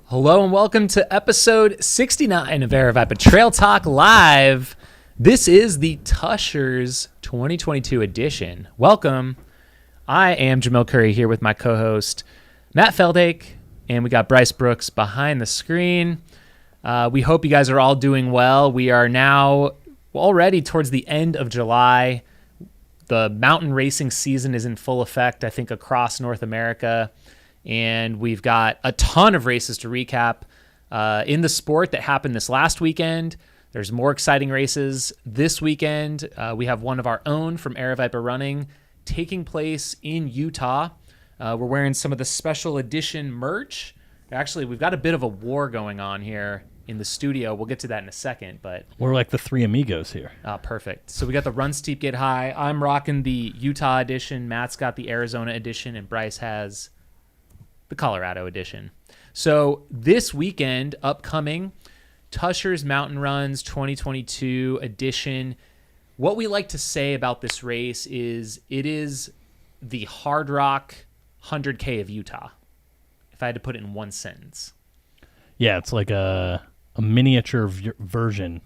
Hello and welcome to episode 69 of Aravaipa Trail Talk Live. This is the Tushars 2022 edition. Welcome. I am Jamil Curry here with my co-host Matt Feldake, and we got Bryce Brooks behind the screen. We hope you guys are all doing well. We are now already towards the end of July. The mountain racing season is in full effect, I think, across North America. And we've got a ton of races to recap in the sport that happened this last weekend. There's more exciting races this weekend. We have one of our own from Aravaipa Running taking place in Utah. We're wearing some of the special edition merch. Actually, we've got a bit of a war going on here in the studio. We'll get to that in a second. But we're like the three amigos here. Perfect. So we got the Run Steep Get High. I'm rocking the Utah edition. Matt's got the Arizona edition, and Bryce has the Colorado edition. So this weekend, upcoming, Tushars Mountain Runs 2022 edition. What we like to say about this race is it is the Hardrock 100K of Utah, if I had to put it in one sentence. Yeah, it's like a miniature version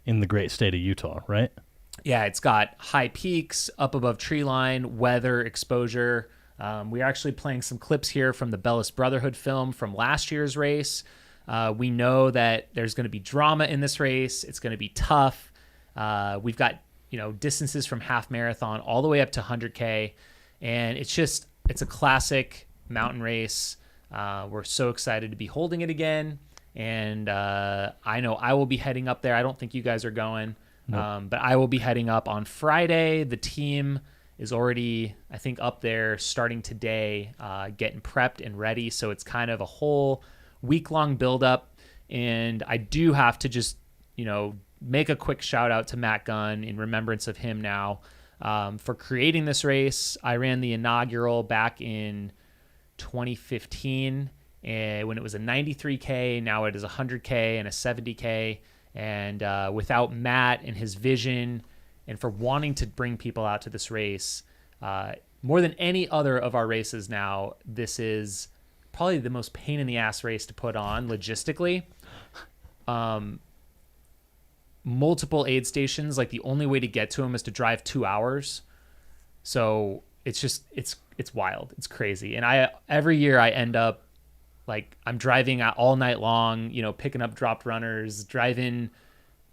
in the great state of Utah, right? Yeah, it's got high peaks, up above tree line, weather, exposure. We're actually playing some clips here from the Bellis Brotherhood film from last year's race. We know that there's going to be drama in this race. It's going to be tough. We've got, distances from half marathon all the way up to 100K. And it's a classic mountain race. We're so excited to be holding it again. And I know I will be heading up there. I don't think you guys are going, but I will be heading up on Friday. The team is already, I think, up there starting today, getting prepped and ready. So it's kind of a whole week-long build-up. And I do have to just, make a quick shout-out to Matt Gunn in remembrance of him now for creating this race. I ran the inaugural back in 2015 when it was a 93K. Now it is a 100K and a 70K. And without Matt and his vision and for wanting to bring people out to this race, more than any other of our races now, this is probably the most pain in the ass race to put on logistically. Multiple aid stations, like the only way to get to them is to drive 2 hours. So it's wild. It's crazy. And every year I end up I'm driving all night long, picking up dropped runners, driving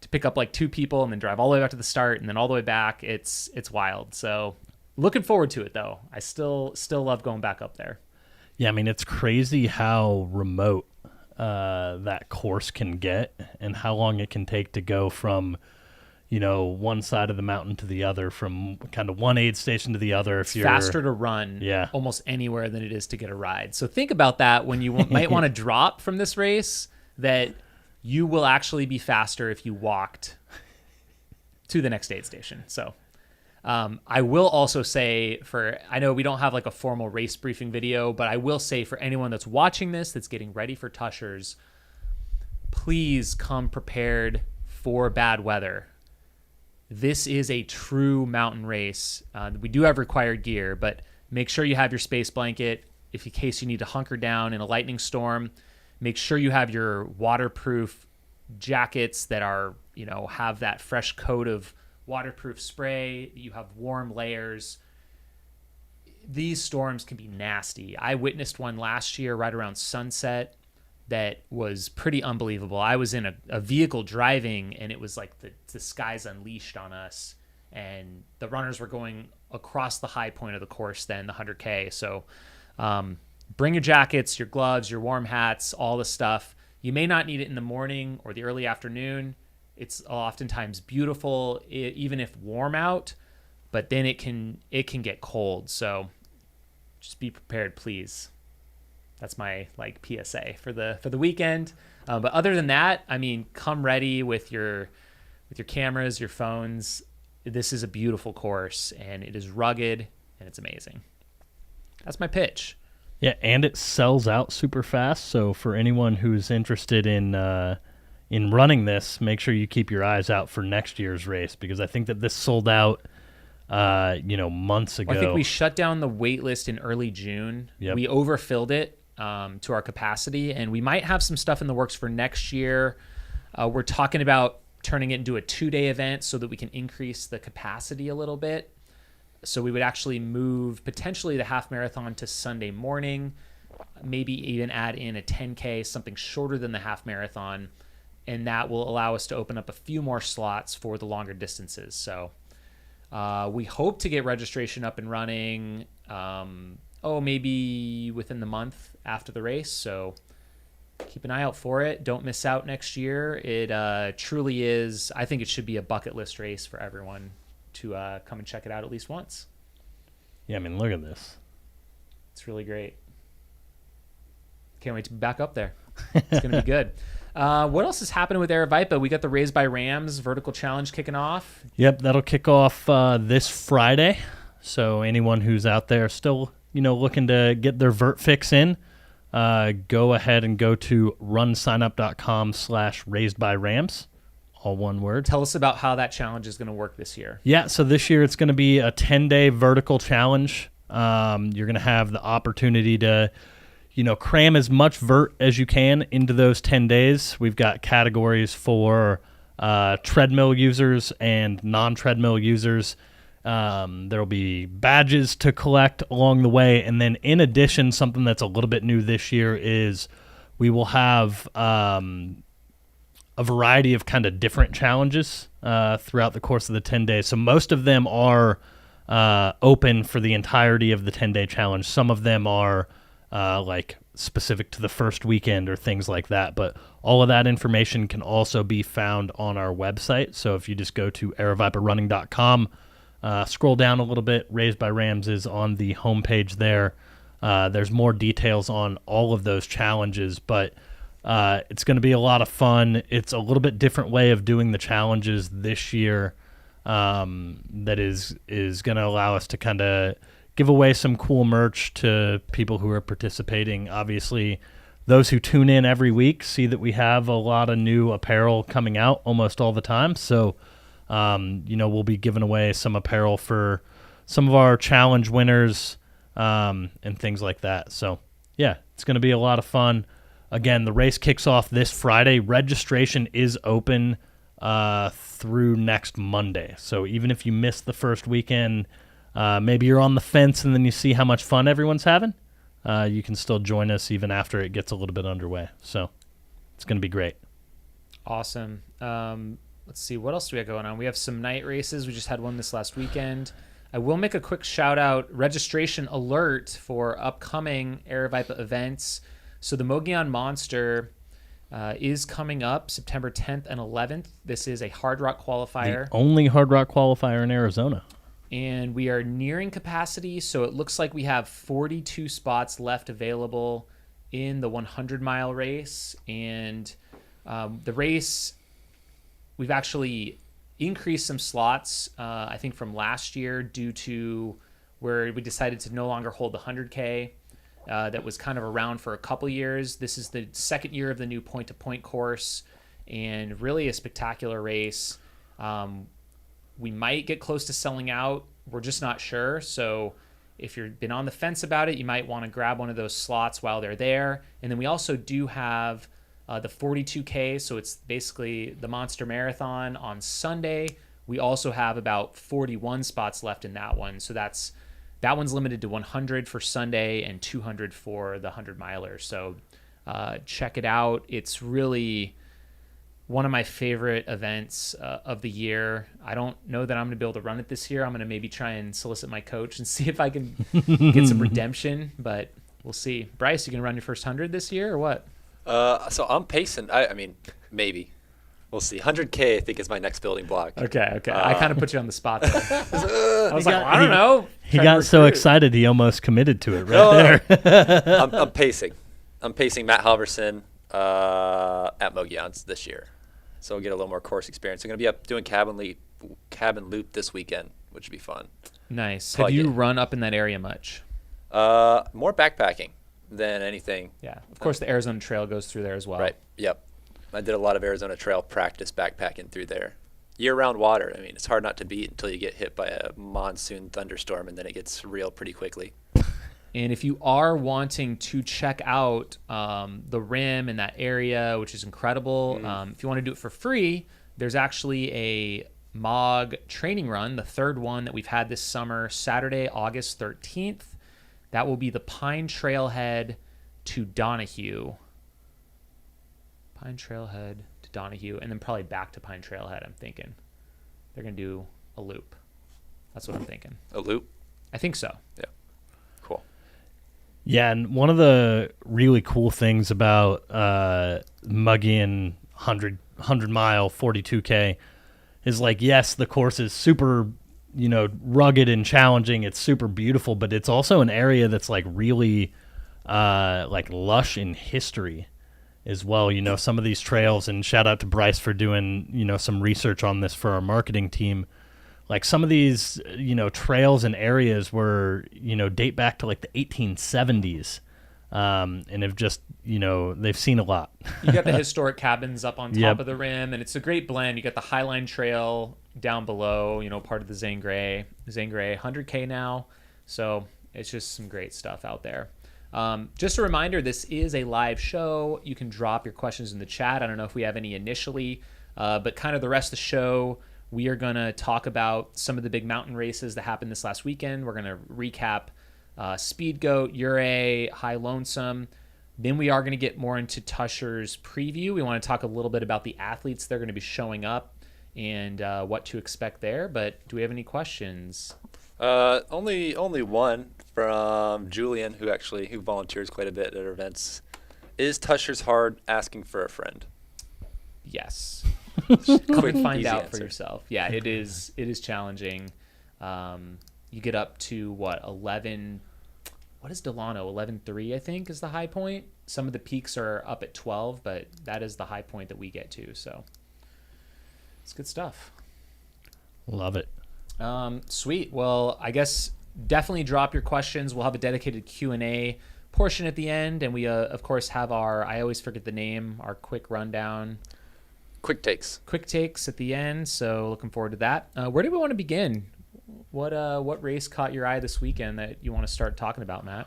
to pick up 2 people and then drive all the way back to the start and then all the way back. It's wild. So looking forward to it though. I still love going back up there. Yeah, I mean, it's crazy how remote that course can get and how long it can take to go from, one side of the mountain to the other, from kind of one aid station to the other. It's faster to run almost anywhere than it is to get a ride. So think about that when you might want to drop from this race, that you will actually be faster if you walked to the next aid station. So I will also say I know we don't have a formal race briefing video, but I will say for anyone that's watching this, that's getting ready for Tushars, please come prepared for bad weather. This is a true mountain race. We do have required gear, but make sure you have your space blanket in case you need to hunker down in a lightning storm. Make sure you have your waterproof jackets that are, have that fresh coat of waterproof spray. You have warm layers. These storms can be nasty. I witnessed one last year right around sunset that was pretty unbelievable. I was in a vehicle driving, and it was like the skies unleashed on us, and the runners were going across the high point of the course then, the 100K. So bring your jackets, your gloves, your warm hats, all the stuff. You may not need it in the morning or the early afternoon. It's oftentimes beautiful, even if warm out, but then it can get cold. So just be prepared, please. That's my PSA for the weekend. But other than that, I mean, come ready with your cameras, your phones. This is a beautiful course, and it is rugged, and it's amazing. That's my pitch. Yeah, and it sells out super fast. So for anyone who's interested in running this, make sure you keep your eyes out for next year's race, because I think that this sold out months ago. I think we shut down the wait list in early June. Yep. We overfilled it to our capacity, and we might have some stuff in the works for next year. We're talking about turning it into a 2-day event so that we can increase the capacity a little bit. So we would actually move potentially the half marathon to Sunday morning, maybe even add in a 10K, something shorter than the half marathon, and that will allow us to open up a few more slots for the longer distances. So we hope to get registration up and running, maybe within the month after the race. So keep an eye out for it. Don't miss out next year. It truly is. I think it should be a bucket list race for everyone to come and check it out at least once. Yeah, I mean, look at this. It's really great. Can't wait to be back up there. It's going to be good. What else is happening with Aravaipa? We got the Raised by Rams vertical challenge kicking off. Yep, that'll kick off this Friday. So anyone who's out there still, looking to get their vert fix in, go ahead and go to runsignup.com/raisedbyrams. All one word. Tell us about how that challenge is going to work this year. Yeah, so this year it's going to be a 10-day vertical challenge. You're going to have the opportunity to, cram as much vert as you can into those 10 days. We've got categories for treadmill users and non-treadmill users. There'll be badges to collect along the way. And then in addition, something that's a little bit new this year is we will have a variety of kind of different challenges throughout the course of the 10 days. So most of them are open for the entirety of the 10-day challenge. Some of them are like specific to the first weekend or things like that. But all of that information can also be found on our website. So if you just go to aravaiparunning.com, scroll down a little bit, Raised by Rams is on the homepage there. There's more details on all of those challenges, but it's going to be a lot of fun. It's a little bit different way of doing the challenges this year that is going to allow us to kind of give away some cool merch to people who are participating. Obviously, those who tune in every week see that we have a lot of new apparel coming out almost all the time. So, we'll be giving away some apparel for some of our challenge winners and things like that. So, yeah, it's going to be a lot of fun. Again, the race kicks off this Friday. Registration is open through next Monday. So even if you miss the first weekend, maybe you're on the fence and then you see how much fun everyone's having, you can still join us even after it gets a little bit underway. So it's going to be great. Awesome. Let's see, what else do we have going on? We have some night races. We just had one this last weekend. I will make a quick shout out, registration alert for upcoming Aravaipa events. So the Mogollon Monster is coming up September 10th and 11th. This is a Hardrock qualifier. The only Hardrock qualifier in Arizona. And we are nearing capacity, so it looks like we have 42 spots left available in the 100-mile race. And the race, we've actually increased some slots, I think, from last year due to where we decided to no longer hold the 100K. That was kind of around for a couple years. This is the second year of the new point-to-point course, and really a spectacular race. We might get close to selling out. We're just not sure. So if you've been on the fence about it, you might want to grab one of those slots while they're there. And then we also do have the 42K, so it's basically the Monster Marathon on Sunday. We also have about 41 spots left in that one. So that one's limited to 100 for Sunday and 200 for the 100-miler. So check it out. It's really one of my favorite events of the year. I don't know that I'm going to be able to run it this year. I'm going to maybe try and solicit my coach and see if I can get some redemption, but we'll see. Bryce, you going to run your first 100 this year or what? So I'm pacing. I mean, maybe. We'll see. 100K, I think, is my next building block. Okay. I kind of put you on the spot there. I was I don't know. He got so excited he almost committed to it there. I'm pacing. I'm pacing Matt Halverson at Mogollons this year. So we'll get a little more course experience. I'm going to be up doing cabin loop this weekend, which would be fun. Nice. Have you run up in that area much? More backpacking than anything. Yeah. Of course, the Arizona Trail goes through there as well. Right. Yep. I did a lot of Arizona Trail practice backpacking through there. Year-round water. I mean, it's hard not to beat until you get hit by a monsoon thunderstorm, and then it gets real pretty quickly. And if you are wanting to check out the rim and that area, which is incredible, if you want to do it for free, there's actually a MOG training run, the third one that we've had this summer, Saturday, August 13th. That will be the Pine Trailhead to Donahue. Pine Trailhead to Donahue, and then probably back to Pine Trailhead, I'm thinking. They're going to do a loop. That's what I'm thinking. A loop? I think so. Yeah. Cool. Yeah, and one of the really cool things about Mogollon 100-mile 42K is, like, yes, the course is super, rugged and challenging. It's super beautiful, but it's also an area that's, like, really, lush in history as well. Some of these trails, and shout out to Bryce for doing, some research on this for our marketing team. Like, some of these, trails and areas were, date back to, like, the 1870s. And have just, they've seen a lot. You got the historic cabins up on top of the rim, and it's a great blend. You got the Highline Trail down below, part of the Zangray 100K now. So it's just some great stuff out there. Just a reminder, this is a live show. You can drop your questions in the chat. I don't know if we have any initially, but kind of the rest of the show, we are going to talk about some of the big mountain races that happened this last weekend. We're going to recap Speedgoat, Ouray, High Lonesome. Then we are going to get more into Tushars preview. We want to talk a little bit about the athletes that are going to be showing up and what to expect there. But do we have any questions? Only one from Julian, who volunteers quite a bit at our events. Is Tushars hard? Asking for a friend. Yes. Come and find out answer for yourself. Yeah, it is challenging. You get up to 11. What is Delano? 11.3, I think, is the high point. Some of the peaks are up at 12, but that is the high point that we get to. So it's good stuff. Love it. Sweet. Well, I guess definitely drop your questions. We'll have a dedicated Q&A portion at the end, and we of course have I always forget the name, our quick rundown. Quick takes at the end. So looking forward to that. Where do we want to begin? What race caught your eye this weekend that you want to start talking about, Matt?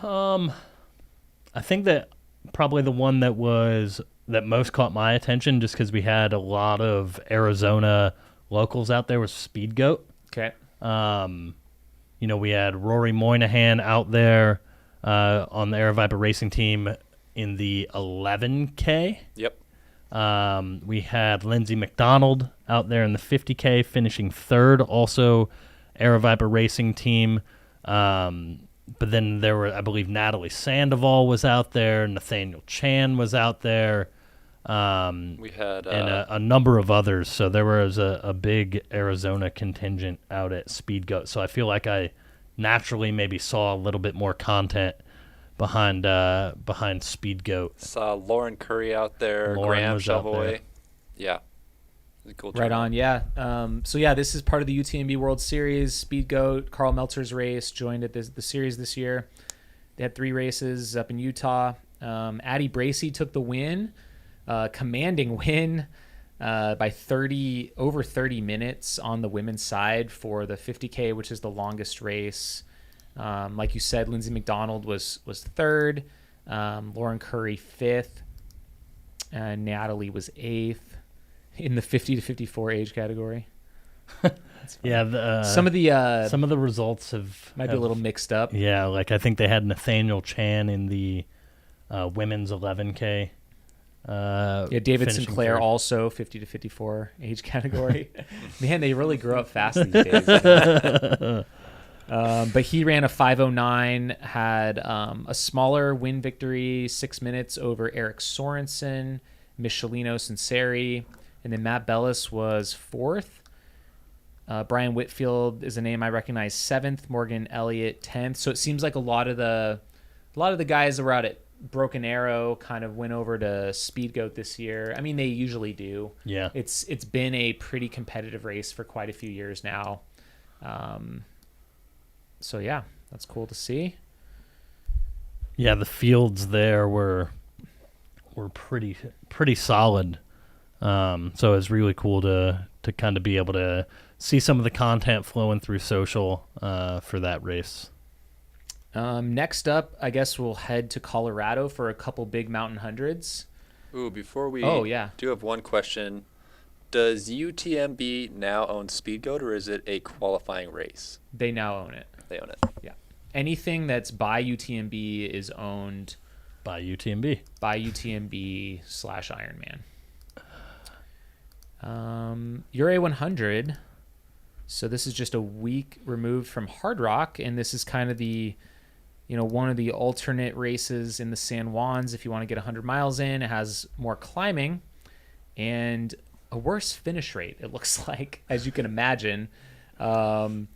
I think that probably the one that most caught my attention, just because we had a lot of Arizona locals out there, was Speedgoat. Okay. We had Rory Moynihan out there on the Aravaipa racing team in the 11K. Yep. We had Lindsay McDonald out there in the 50K, finishing third, also Aravaipa racing team. But then there were, I believe, Natalie Sandoval was out there, Nathaniel Chan was out there. We had and a number of others. So there was a big Arizona contingent out at Speedgoat. So I feel like I naturally maybe saw a little bit more content behind Speedgoat. Saw Lauren Curry out there, Lauren Graham was out Chavoy. there. Yeah. Cool Right on, yeah. This is part of the UTMB World Series. Speedgoat, Carl Meltzer's race, joined at the series this year. They had 3 races up in Utah. Addie Bracey took the win, commanding win by over 30 minutes on the women's side for the 50K, which is the longest race. Like you said, Lindsay McDonald was third, Lauren Curry 5th, Natalie was 8th in the 50 to 54 age category. Yeah, some of the results might be a little mixed up. Yeah, like I think they had Nathaniel Chan in the women's 11K. David Sinclair third. Also 50 to 54 age category. Man, they really grow up fast these days. But he ran a 5:09, had a smaller win victory, 6 minutes over Eric Sorensen, Michelino Sinceri, and then Matt Bellis was 4th. Brian Whitfield is a name I recognize, 7th. Morgan Elliott 10th. So it seems like a lot of the guys that were out at Broken Arrow kind of went over to Speedgoat this year. I mean, they usually do. Yeah, it's been a pretty competitive race for quite a few years now. So yeah, that's cool to see. Yeah, the fields there were pretty solid. So it's really cool to kind of be able to see some of the content flowing through social for that race. Next up, I guess we'll head to Colorado for a couple big mountain hundreds. Ooh, before we do have one question. Does UTMB now own Speedgoat, or is it a qualifying race? They now own it. They own it. Yeah. Anything that's by UTMB is owned by UTMB. By UTMB / Ironman. Ouray 100. So this is just a week removed from Hardrock, and this is kind of the, one of the alternate races in the San Juans. If you want to get 100 miles in, it has more climbing and a worse finish rate, it looks like, as you can imagine. It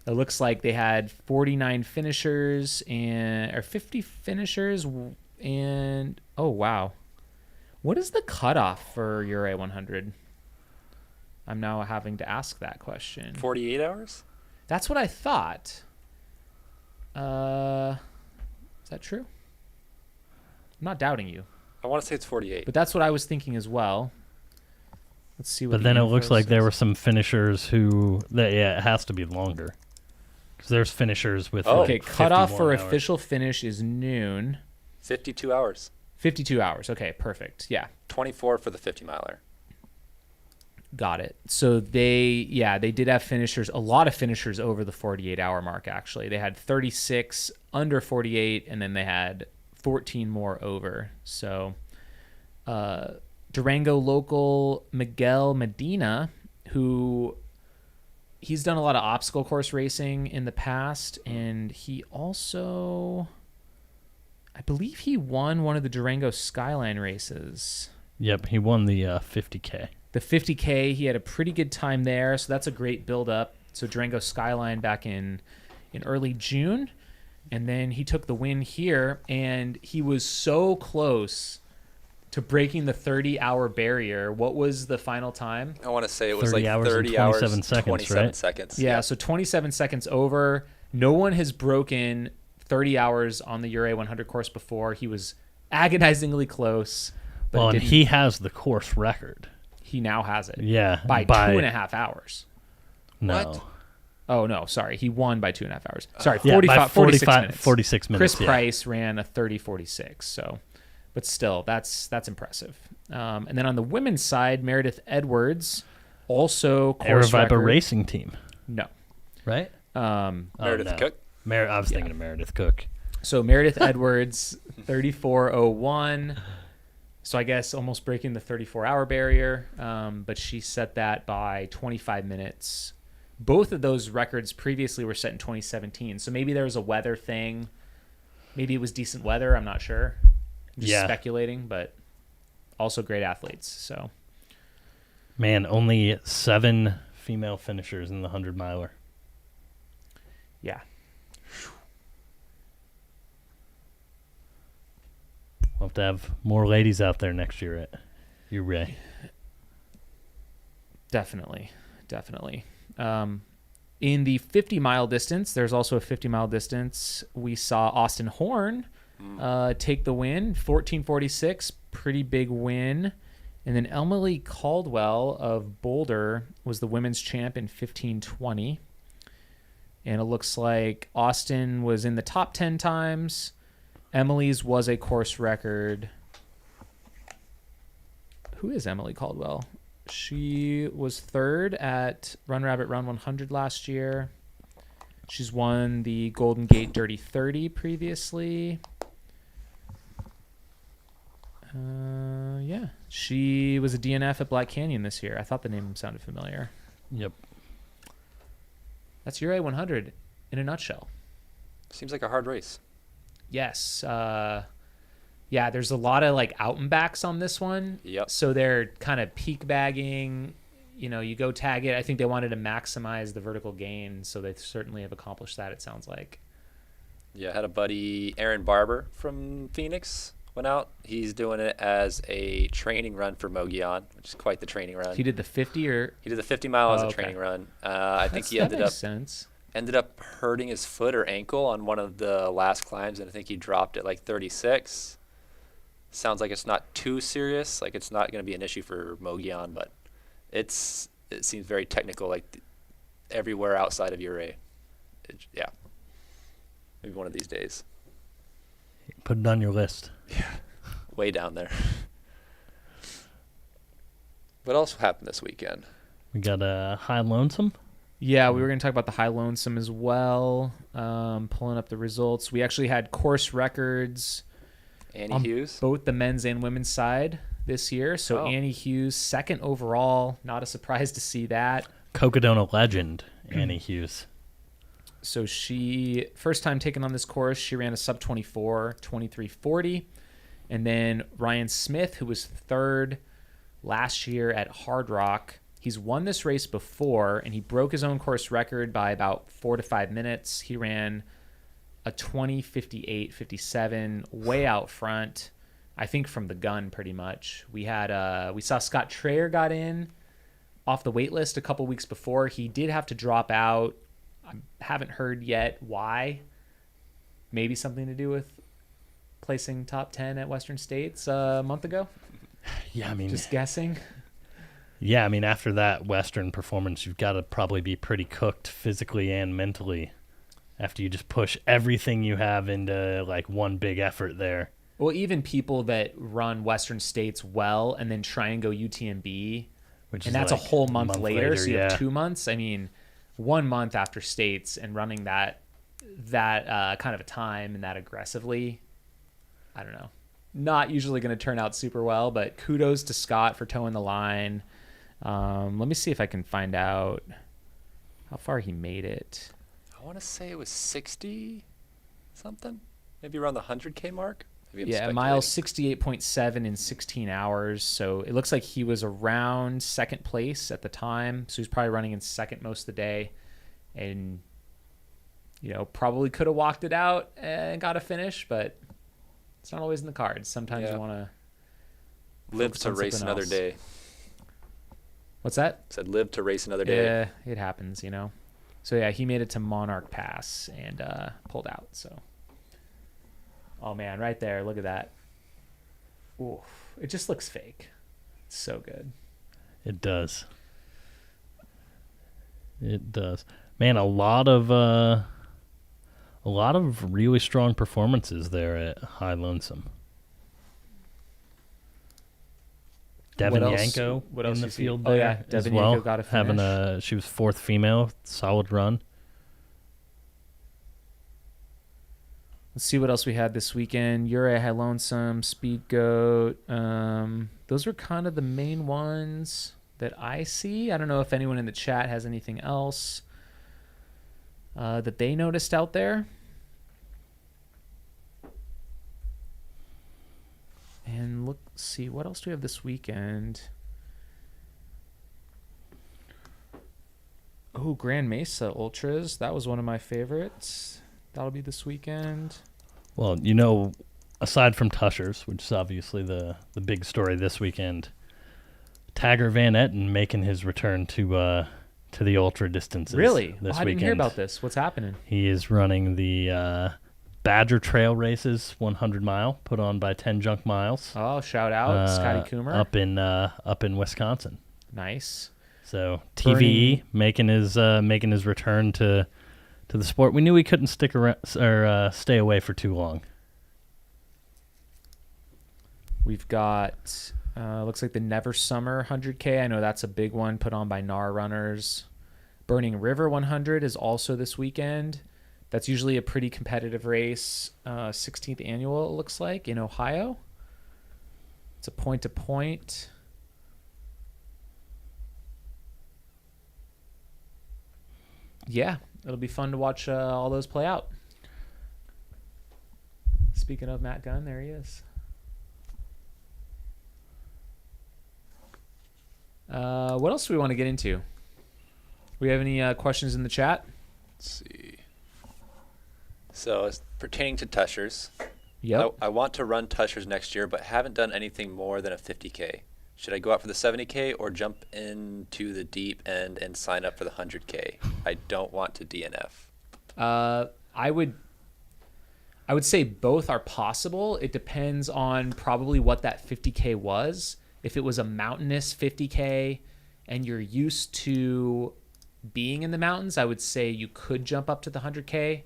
looks like they had 49 finishers or 50 finishers, and oh wow, what is the cutoff for Ouray 100? I'm now having to ask that question. 48 hours? That's what I thought. Is that true? I'm not doubting you. I want to say it's 48. But that's what I was thinking as well. Let's see what. But then it looks like there were some finishers it has to be longer. Because there's finishers with. Okay, cutoff for official finish is noon. 52 hours. 52 hours. Okay, perfect. Yeah. 24 for the 50 miler. Got it. So they did have finishers, a lot of finishers over the 48-hour mark, actually. They had 36 under 48, and then they had 14 more over. So Durango local Miguel Medina, he's done a lot of obstacle course racing in the past, and he also, I believe he won one of the Durango Skyline races. Yep, he won the 50K. The 50K, he had a pretty good time there, so that's a great build-up. So Durango Skyline back in early June, and then he took the win here, and he was so close to breaking the 30-hour barrier. What was the final time? I want to say it was like 30 hours, 27 seconds, 27 right? seconds. Yeah, so 27 seconds over. No one has broken 30 hours on the Ouray 100 course before. He was agonizingly close. But and he has the course record. He now has it. Yeah. By 2.5 hours. No. What? Oh, no. Sorry. He won by 2.5 hours. Sorry. 46 minutes. 46 minutes. Chris Price ran a 30:46. So, but still, that's impressive. And then on the women's side, Meredith Edwards, also course Aravaipa record. Racing Team. No. Right? Meredith Cook? I was thinking of Meredith Cook. So Meredith Edwards, 34:01. So I guess almost breaking the 34-hour barrier, but she set that by 25 minutes. Both of those records previously were set in 2017, so maybe there was a weather thing. Maybe it was decent weather. I'm not sure. I'm just speculating, but also great athletes. So, man, only 7 female finishers in the 100-miler. Yeah. We'll have to have more ladies out there next year at Ouray. Definitely. In the 50-mile distance, there's also a 50-mile distance. We saw Austin Horn take the win, 14:46, pretty big win. And then Emily Caldwell of Boulder was the women's champ in 15:20. And it looks like Austin was in the top 10 times. Emily's was a course record. Who is Emily Caldwell? She was third at Run Rabbit Run 100 last year. She's won the Golden Gate Dirty 30 previously. She was a DNF at Black Canyon this year. I thought the name sounded familiar. Yep. That's Ouray 100 in a nutshell. Seems like a hard race. Yes. There's a lot of like out and backs on this one. Yep. So they're kind of peak bagging. You go tag it. I think they wanted to maximize the vertical gain, so they certainly have accomplished that, it sounds like. Yeah, I had a buddy, Aaron Barber from Phoenix, went out. He's doing it as a training run for Mogollon, which is quite the training run. He did the 50 or? He did the 50 mile as a training run. I think he ended up hurting his foot or ankle on one of the last climbs, and I think he dropped at like 36. Sounds like it's not too serious. Like it's not going to be an issue for Mogollon, but it seems very technical, like everywhere outside of Ouray. Maybe one of these days. Put it on your list. Yeah, way down there. What else happened this weekend? We got a high Lonesome. Yeah, we were going to talk about the high Lonesome as well. Pulling up the results. We actually had course records Annie on Hughes? both the men's and women's side this year. So Annie Hughes, second overall. Not a surprise to see that. Cocodona legend, Annie Hughes. So she, first time taking on this course, she ran a sub 24, 23:40. And then Ryan Smith, who was third last year at Hardrock, he's won this race before, and he broke his own course record by about 4 to 5 minutes. He ran a 20:58:57, way out front, I think from the gun pretty much. We saw Scott Traer got in off the wait list a couple weeks before. He did have to drop out. I haven't heard yet why. Maybe something to do with placing top 10 at Western States a month ago. Yeah, I mean, just guessing. Yeah, I mean, after that Western performance, you've got to probably be pretty cooked physically and mentally after you just push everything you have into like one big effort there. Well, even people that run Western States well and then try and go UTMB, and that's like a whole month later, so you have 2 months. I mean, 1 month after States and running that kind of a time and that aggressively, I don't know. Not usually going to turn out super well, but kudos to Scott for towing the line. Let me see if I can find out how far he made it. I want to say it was 60 something, maybe around the 100K mark. Yeah, mile 68.7 in 16 hours. So it looks like he was around second place at the time. So he's probably running in second most of the day, and probably could have walked it out and got a finish, but it's not always in the cards. Sometimes you want to live to race another day. What's that? Said live to race another day. Yeah, it happens, So yeah, he made it to Monarch Pass and pulled out. So, oh man, right there, look at that. Ooh, it just looks fake. It's so good. It does. It does. Man, a lot of really strong performances there at High Lonesome. Devin Yanko in the field there as Devin well. Yanko got a finish. She was fourth female, solid run. Let's see what else we had this weekend. Ouray, High Lonesome, Speedgoat. Those are kind of the main ones that I see. I don't know if anyone in the chat has anything else that they noticed out there. And let's see, what else do we have this weekend? Oh, Grand Mesa Ultras. That was one of my favorites. That'll be this weekend. Well, aside from Tushars, which is obviously the big story this weekend, Tagger Van Etten making his return to the ultra distances. Really? This I didn't hear about this. What's happening? He is running the Badger Trail Races 100 mile put on by 10 Junk Miles. Oh, shout out Scotty Coomer up in Wisconsin. Nice. So TVE making his return to the sport. We knew he couldn't stick around or stay away for too long. We've got looks like the Never Summer 100K. I know that's a big one put on by NAR runners. Burning River 100 is also this weekend. That's usually a pretty competitive race. 16th annual, it looks like, in Ohio. It's a point-to-point. Yeah, it'll be fun to watch all those play out. Speaking of Matt Gunn, there he is. What else do we want to get into? We have any questions in the chat? Let's see. So, it's pertaining to Tushars. Yep. I want to run Tushars next year, but haven't done anything more than a 50K. Should I go out for the 70K or jump into the deep end and sign up for the 100K? I don't want to DNF. I would say both are possible. It depends on probably what that 50K was. If it was a mountainous 50K and you're used to being in the mountains, I would say you could jump up to the 100K.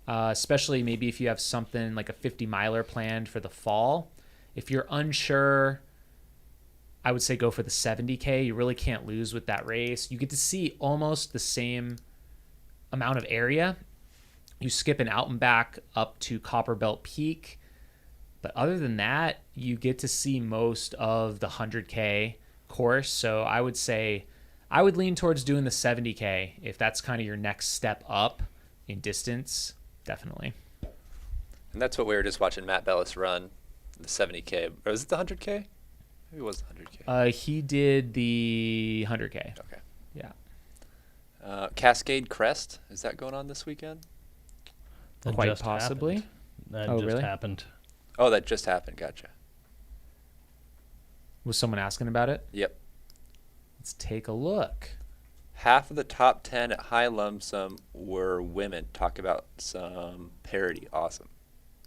especially maybe if you have something like a 50 miler planned for the fall. If you're unsure, I would say go for the 70K. You really can't lose with that race. You get to see almost the same amount of area. You skip an out and back up to Copper Belt Peak. But other than that, you get to see most of the 100K course. So I would say I would lean towards doing the 70K if that's kind of your next step up in distance. Definitely. And that's what we were just watching Matt Bellis run, the 70K. Or was it the 100K? Maybe it was the 100K. He did the 100K. Okay. Yeah. Cascade Crest, is that going on this weekend? That Quite just possibly. happened. That Oh, just really? happened. Oh, that just happened. Gotcha. Was someone asking about it? Yep. Let's take a look. Half of the top 10 at High Lonesome were women. Talk about some parity. Awesome.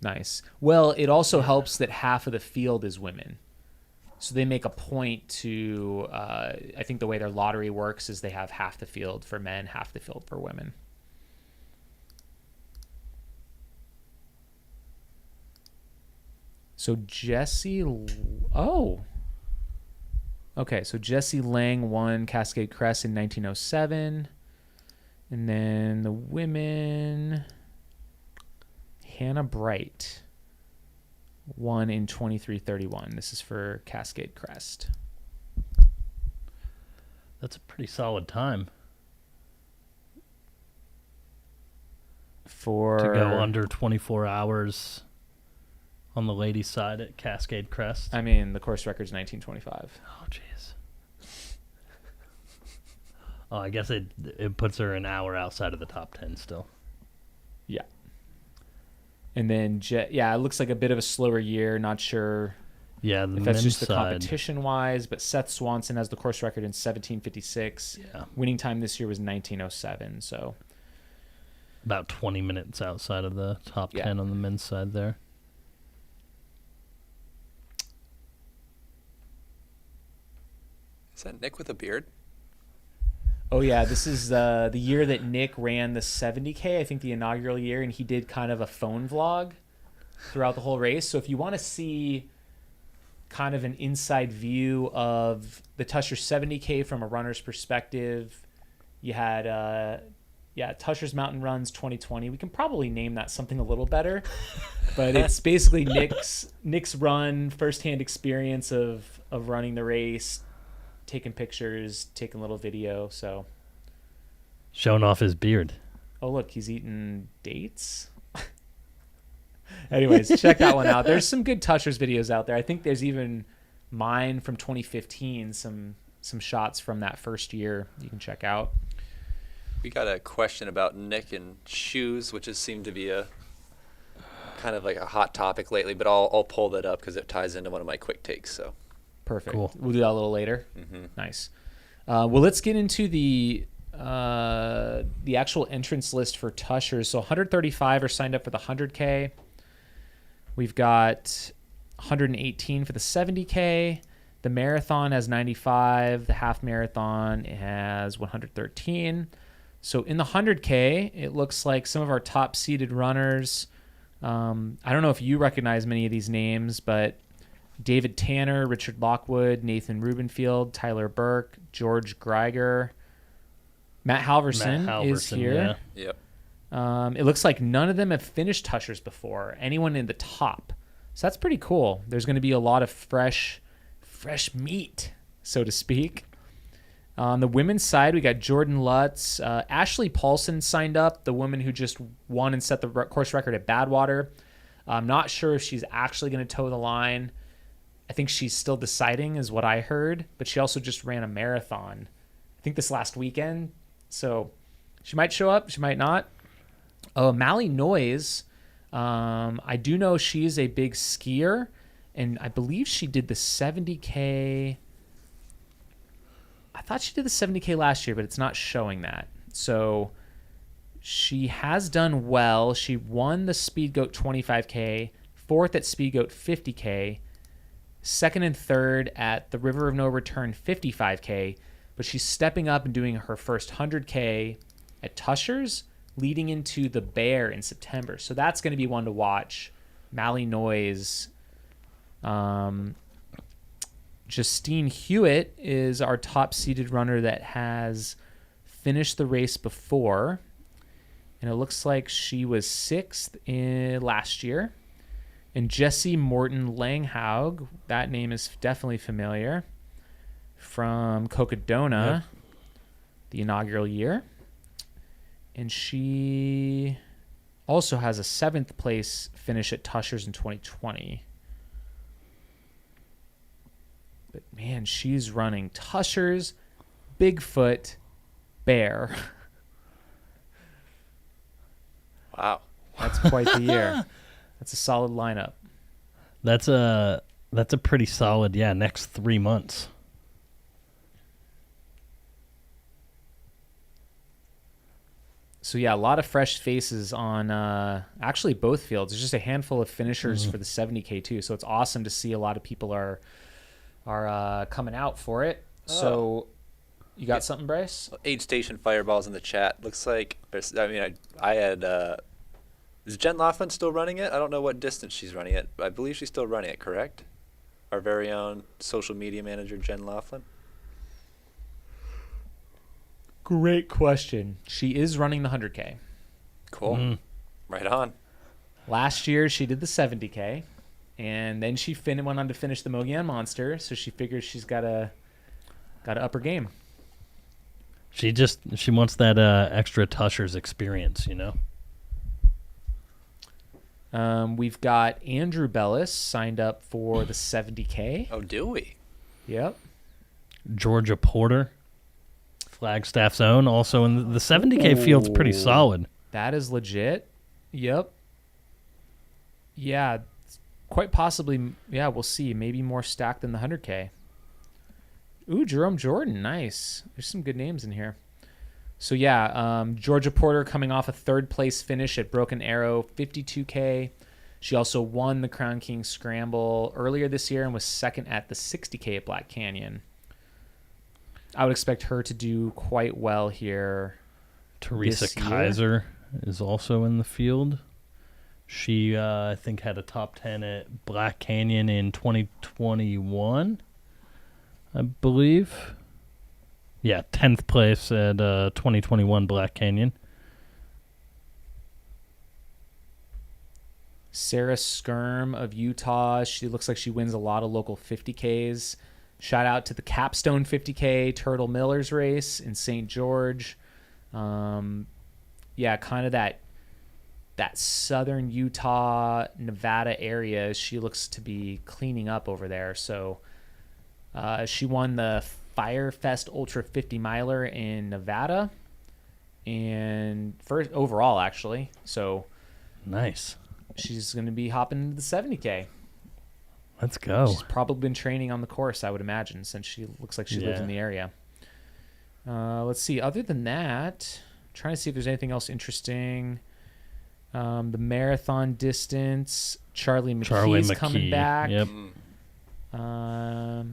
Nice. Well, it also helps that half of the field is women. So they make a point to, I think the way their lottery works is they have half the field for men, half the field for women. So Jesse, okay. So Jesse Lang won Cascade Crest in 1907. And then the women, Hannah Bright won in 23:31. This is for Cascade Crest. That's a pretty solid time For to go under 24 hours on the ladies' side at Cascade Crest. I mean, the course record's 1925. Oh, jeez. Oh, I guess it puts her an hour outside of the top 10 still. Yeah. And then, it looks like a bit of a slower year. Not sure Yeah, the if that's men's just the side. competition-wise, but Seth Swanson has the course record in 17:56. Yeah. Winning time this year was 19:07. So About 20 minutes outside of the top 10 on the men's side there. Is that Nick with a beard? oh yeah, this is the year that Nick ran the 70K, I think the inaugural year, and he did kind of a phone vlog throughout the whole race. So if you want to see kind of an inside view of the Tushar 70K from a runner's perspective, you had Tushars Mountain Runs 2020. We can probably name that something a little better, but it's basically Nick's run, firsthand experience of running the race, taking pictures, taking a little video. So Showing off his beard. oh look, he's eating dates. Anyways, check that one out. There's some good Tushars videos out there. I think there's even mine from 2015, some shots from that first year you can check out. We got a question about Nick and shoes, which has seemed to be a kind of like a hot topic lately, but I'll pull that up because it ties into one of my quick takes. So Perfect. Cool. We'll do that a little later. Mm-hmm. Nice. Well, let's get into the actual entrance list for Tushars. So 135 are signed up for the 100K. We've got 118 for the 70K. The marathon has 95. The half marathon has 113. So in the 100K, it looks like some of our top seeded runners. I don't know if you recognize many of these names, but David Tanner, Richard Lockwood, Nathan Rubenfield, Tyler Burke, George Greiger, Matt Halverson is here. yeah. Yep. It looks like none of them have finished Tushars before. Anyone in the top. So that's pretty cool. There's going to be a lot of fresh meat, so to speak. On the women's side, we got Jordan Lutz. Ashley Paulson signed up, the woman who just won and set the course record at Badwater. I'm not sure if she's actually going to toe the line. I think she's still deciding is what I heard, but she also just ran a marathon, I think this last weekend. So she might show up, she might not. Mally Noyes, I do know she's a big skier, and I believe she did the 70K. I thought she did the 70K last year, but it's not showing that. So she has done well. She won the Speedgoat 25K, fourth at Speedgoat 50K, second and third at the River of No Return 55K, but she's stepping up and doing her first 100K at Tushars. leading into the Bear in September. So that's going to be one to watch. Malinois. Justine Hewitt is our top-seeded runner that has finished the race before. And it looks like she was 6th last year. And Jessie Morton Langhaug, that name is definitely familiar, from Cocodona, the inaugural year. And she also has a 7th place finish at Tushars in 2020. But, man, she's running Tushars, Bigfoot, Bear. Wow. That's quite the year. That's a solid lineup. That's a pretty solid, next 3 months. So, a lot of fresh faces on actually both fields. There's just a handful of finishers for the 70K, too. So, it's awesome to see a lot of people are coming out for it. Oh. So, you got something, Bryce? Aid Station Fireballs in the chat. Looks like I had. Is Jen Laughlin still running it? I don't know what distance she's running it, but I believe she's still running it. Correct? Our very own social media manager, Jen Laughlin. Great question. She is running the 100K. Cool. Right on. Last year she did the 70K, and then she went on to finish the Mogollon Monster. So she figures she's got to up her game. She wants that extra Tushars experience, you know. We've got Andrew Bellis signed up for the 70K. Oh, do we? Yep. Georgia Porter, Flagstaff's own, also in the 70K field's pretty solid. That is legit. Yep. Yeah, quite possibly. Yeah, we'll see. Maybe more stacked than the 100K. Ooh, Jerome Jordan. Nice. There's some good names in here. So, Georgia Porter coming off a 3rd place finish at Broken Arrow, 52K. She also won the Crown King Scramble earlier this year and was 2nd at the 60K at Black Canyon. I would expect her to do quite well here. Teresa Kaiser is also in the field. She, I think, had a top 10 at Black Canyon in 2021, I believe. Yeah, 10th place at 2021 Black Canyon. Sarah Skirm of Utah. She looks like she wins a lot of local 50Ks. Shout out to the Capstone 50K Turtle Millers race in St. George. Kind of that southern Utah, Nevada area. She looks to be cleaning up over there. So she won the Firefest Ultra 50 miler in Nevada, and first overall actually. So nice. She's going to be hopping into the 70K. Let's go. She's probably been training on the course, I would imagine, since she looks like she lives in the area. Let's see. Other than that, I'm trying to see if there's anything else interesting. The marathon distance. Charlie McKee's coming back. Yep.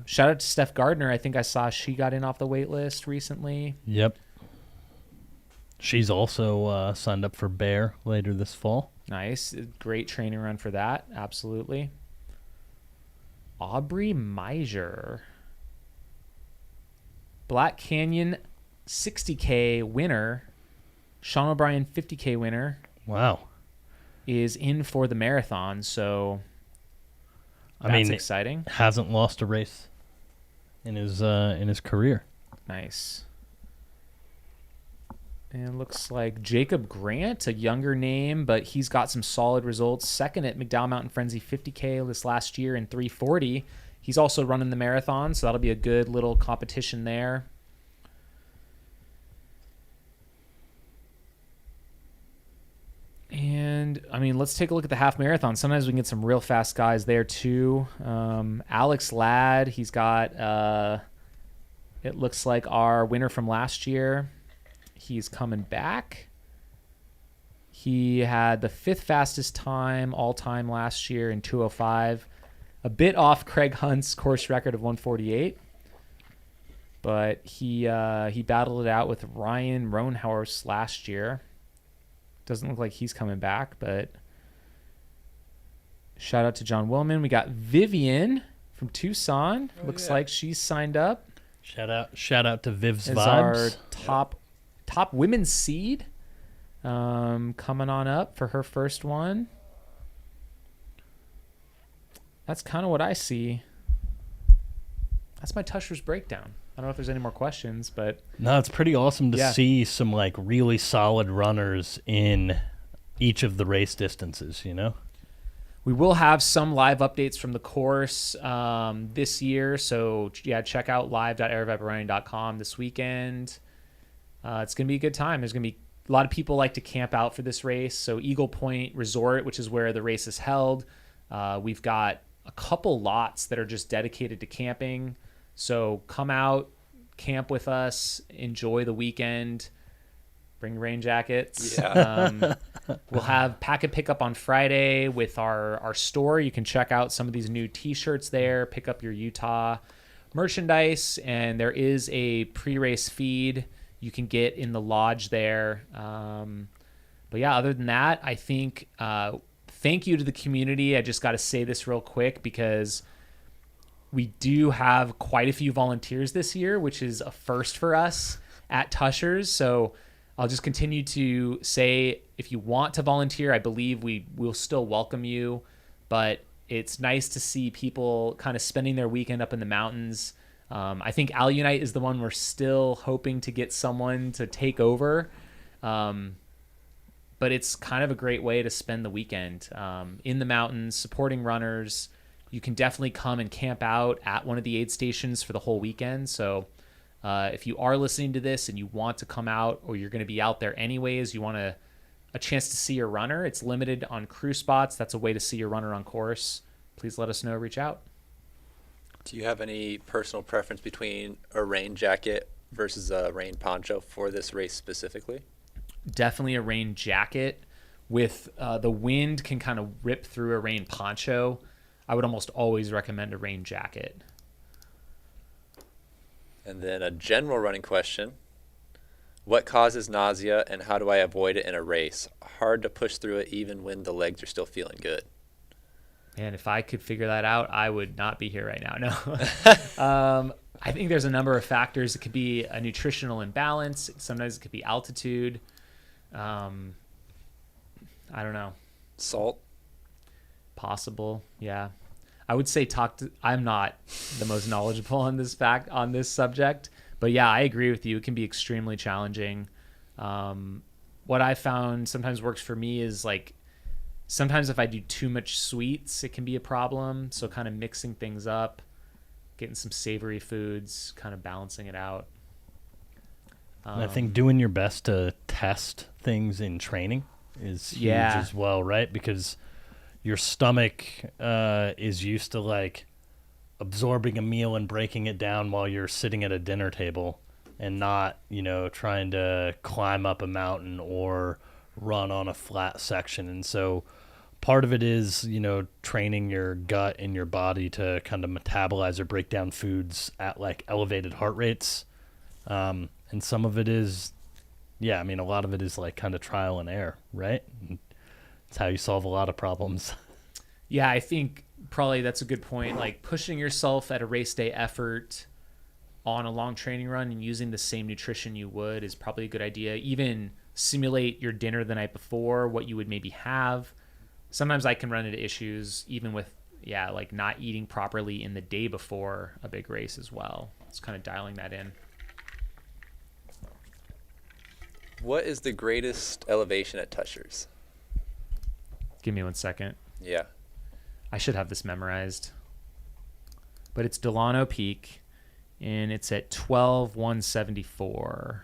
Shout out to Steph Gardner. I think I saw she got in off the wait list recently. Yep. She's also signed up for Bear later this fall. Nice. Great training run for that. Absolutely. Aubrey Meiser. Black Canyon 60K winner. Sean O'Brien 50K winner. Wow. Is in for the marathon, so that's exciting. Hasn't lost a race in his career. Nice. And looks like Jacob Grant, a younger name, but he's got some solid results. 2nd at McDowell Mountain Frenzy 50K this last year in 3:40. He's also running the marathon, so that'll be a good little competition there. And, let's take a look at the half marathon. Sometimes we can get some real fast guys there, too. Alex Ladd, he's got, it looks like our winner from last year. He's coming back. He had the 5th fastest time all-time last year in 2:05. A bit off Craig Hunt's course record of 1:48. But he battled it out with Ryan Roanhorse last year. Doesn't look like he's coming back, but shout out to John Willman. We got Vivian from Tucson. Looks like she's signed up. Shout out to Viv's as Vibes. Our top women's seed. Coming on up for her first one. That's kind of what I see. That's my Tushars breakdown. I don't know if there's any more questions, but no, it's pretty awesome to see some like really solid runners in each of the race distances, you know? We will have some live updates from the course this year. So, yeah, check out live.aravaiparunning.com this weekend. It's going to be a good time. There's going to be a lot of people like to camp out for this race. So Eagle Point Resort, which is where the race is held, we've got a couple lots that are just dedicated to camping. So come out, camp with us, enjoy the weekend, bring rain jackets. Yeah. We'll have packet pickup on Friday with our store. You can check out some of these new T-shirts there, pick up your Utah merchandise, and there is a pre-race feed you can get in the lodge there. But yeah, other than that, I think thank you to the community. I just got to say this real quick because we do have quite a few volunteers this year, which is a first for us at Tushars. So I'll just continue to say, if you want to volunteer, I believe we will still welcome you, but it's nice to see people kind of spending their weekend up in the mountains. I think Alunite is the one we're still hoping to get someone to take over. But it's kind of a great way to spend the weekend in the mountains, supporting runners. You can definitely come and camp out at one of the aid stations for the whole weekend. So if you are listening to this and you want to come out, or you're going to be out there anyways, you want a chance to see your runner, it's limited on crew spots. That's a way to see your runner on course. Please let us know. Reach out. Do you have any personal preference between a rain jacket versus a rain poncho for this race specifically? Definitely a rain jacket. With the wind can kind of rip through a rain poncho, I would almost always recommend a rain jacket. And then a general running question. What causes nausea and how do I avoid it in a race? Hard to push through it even when the legs are still feeling good. And if I could figure that out, I would not be here right now. No. I think there's a number of factors. It could be a nutritional imbalance. Sometimes it could be altitude. I don't know. Salt? Possible, yeah. I would say I'm not the most knowledgeable on this subject, but yeah, I agree with you. It can be extremely challenging. What I found sometimes works for me is like, sometimes if I do too much sweets, it can be a problem. So kind of mixing things up, getting some savory foods, kind of balancing it out. I think doing your best to test things in training is huge as well, right? Because your stomach is used to like absorbing a meal and breaking it down while you're sitting at a dinner table and not, trying to climb up a mountain or run on a flat section. And so part of it is, training your gut and your body to kind of metabolize or break down foods at like elevated heart rates. And some of it is, a lot of it is like kind of trial and error, right? It's how you solve a lot of problems. Yeah, I think probably that's a good point. Like pushing yourself at a race day effort on a long training run and using the same nutrition you would is probably a good idea. Even simulate your dinner the night before, what you would maybe have. Sometimes I can run into issues even with, like not eating properly in the day before a big race as well. It's kind of dialing that in. What is the greatest elevation at Tushars? Give me 1 second. Yeah. I should have this memorized. But it's Delano Peak, and it's at 12,174.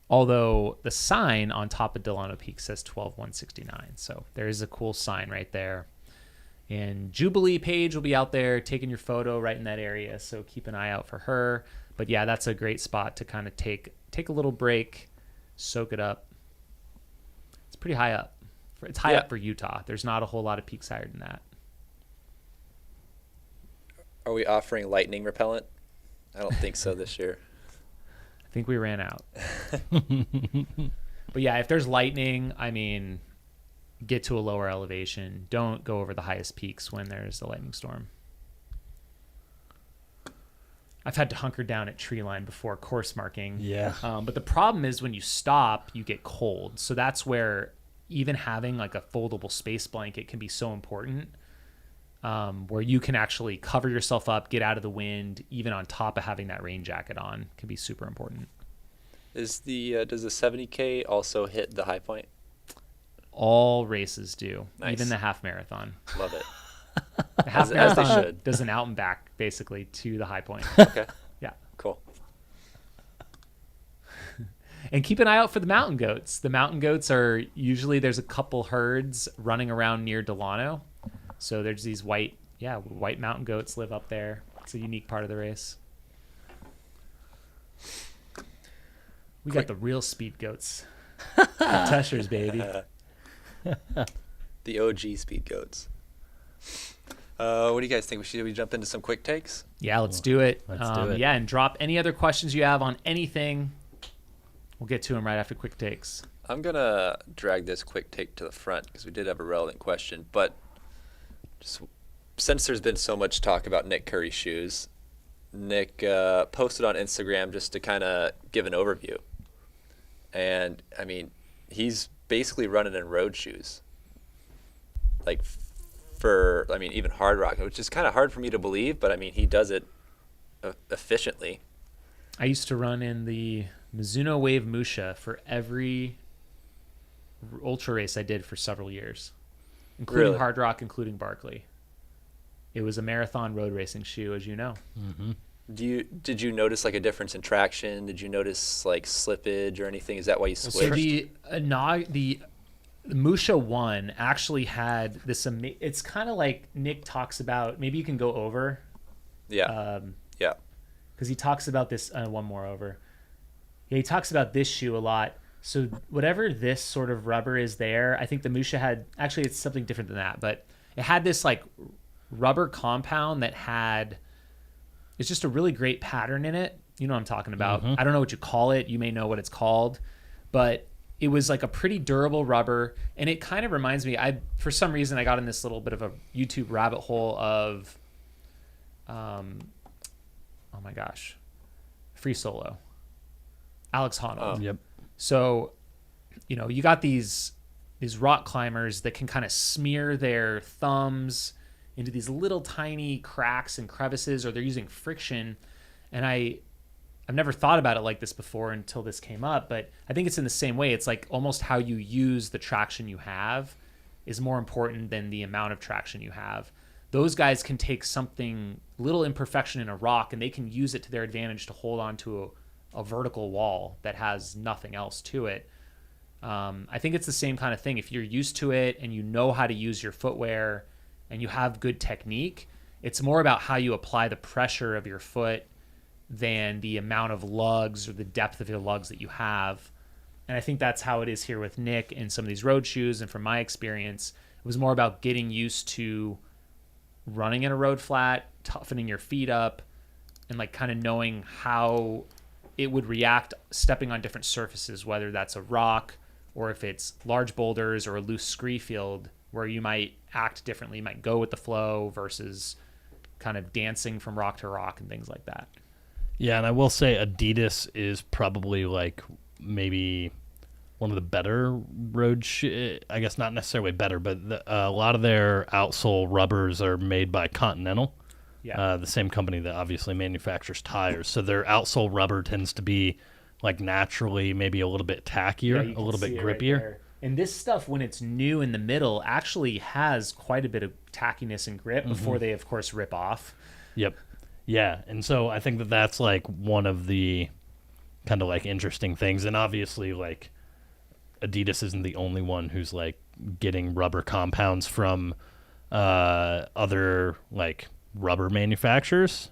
Although the sign on top of Delano Peak says 12,169. So there is a cool sign right there. And Jubilee Page will be out there taking your photo right in that area. So keep an eye out for her. But yeah, that's a great spot to kind of take a little break, soak it up. It's pretty high up. It's high up for Utah. There's not a whole lot of peaks higher than that. Are we offering lightning repellent? I don't think so this year. think we ran out. But yeah, if there's lightning, I mean, get to a lower elevation. Don't go over the highest peaks when there's a lightning storm. I've had to hunker down at tree line before course marking. Yeah. But the problem is when you stop, you get cold. So that's where even having like a foldable space blanket can be so important, where you can actually cover yourself up, get out of the wind, even on top of having that rain jacket on can be super important. Does the 70K also hit the high point? All races do, Nice. even the half marathon. Love it. The half As they marathon should. does an out and back basically to the high point. Okay, Yeah. cool. And keep an eye out for the mountain goats. The mountain goats are usually, there's a couple herds running around near Delano. So there's these white mountain goats live up there. It's a unique part of the race. We got the real speed goats. Tushars, baby. The OG Speedgoats. What do you guys think? Should we jump into some quick takes? Yeah, let's do it. Let's do it. Yeah, and drop any other questions you have on anything. We'll get to them right after quick takes. I'm going to drag this quick take to the front because we did have a relevant question. But just since there's been so much talk about Nick Curry's shoes, Nick posted on Instagram just to kind of give an overview. And, I mean, he's basically running in road shoes. Like, even hard rock, which is kind of hard for me to believe, but, I mean, he does it efficiently. I used to run in the Mizuno Wave Musha for every ultra race I did for several years, including Really? Hard Rock, including Barkley. It was a marathon road racing shoe, as you know. Mm-hmm. Did you notice like a difference in traction? Did you notice like slippage or anything? Is that why you switched? So the Musha 1 actually had this. It's kind of like Nick talks about. Maybe you can go over. Yeah. Yeah. Because he talks about this. One more over. Yeah, he talks about this shoe a lot. So whatever this sort of rubber is there, I think the Musha had. Actually, it's something different than that, but it had this like rubber compound that had. It's just a really great pattern in it. You know what I'm talking about. Mm-hmm. I don't know what you call it. You may know what it's called. But it was like a pretty durable rubber. And it kind of reminds me, for some reason, I got in this little bit of a YouTube rabbit hole of, oh my gosh, Free Solo. Alex Honnold. Oh. Yep. So, you got these rock climbers that can kind of smear their thumbs into these little tiny cracks and crevices, or they're using friction. And I've never thought about it like this before until this came up, but I think it's in the same way. It's like almost how you use the traction you have is more important than the amount of traction you have. Those guys can take something, little imperfection in a rock, and they can use it to their advantage to hold on to a vertical wall that has nothing else to it. I think it's the same kind of thing. If you're used to it and you know how to use your footwear and you have good technique, it's more about how you apply the pressure of your foot than the amount of lugs or the depth of your lugs that you have. And I think that's how it is here with Nick and some of these road shoes. And from my experience, it was more about getting used to running in a road flat, toughening your feet up, and like kind of knowing how it would react stepping on different surfaces, whether that's a rock or if it's large boulders or a loose scree field where you might act differently. You might go with the flow versus kind of dancing from rock to rock and things like that. Yeah, and I will say Adidas is probably like maybe one of the better road I guess not necessarily better, but a lot of their outsole rubbers are made by Continental. Yeah. The same company that obviously manufactures tires. So their outsole rubber tends to be like naturally maybe a little bit tackier, a little bit grippier. Right, and this stuff, when it's new in the middle, actually has quite a bit of tackiness and grip before they, of course, rip off. Yep. Yeah, and so I think that that's like one of the kind of like interesting things. And obviously, like Adidas isn't the only one who's like getting rubber compounds from other like rubber manufacturers.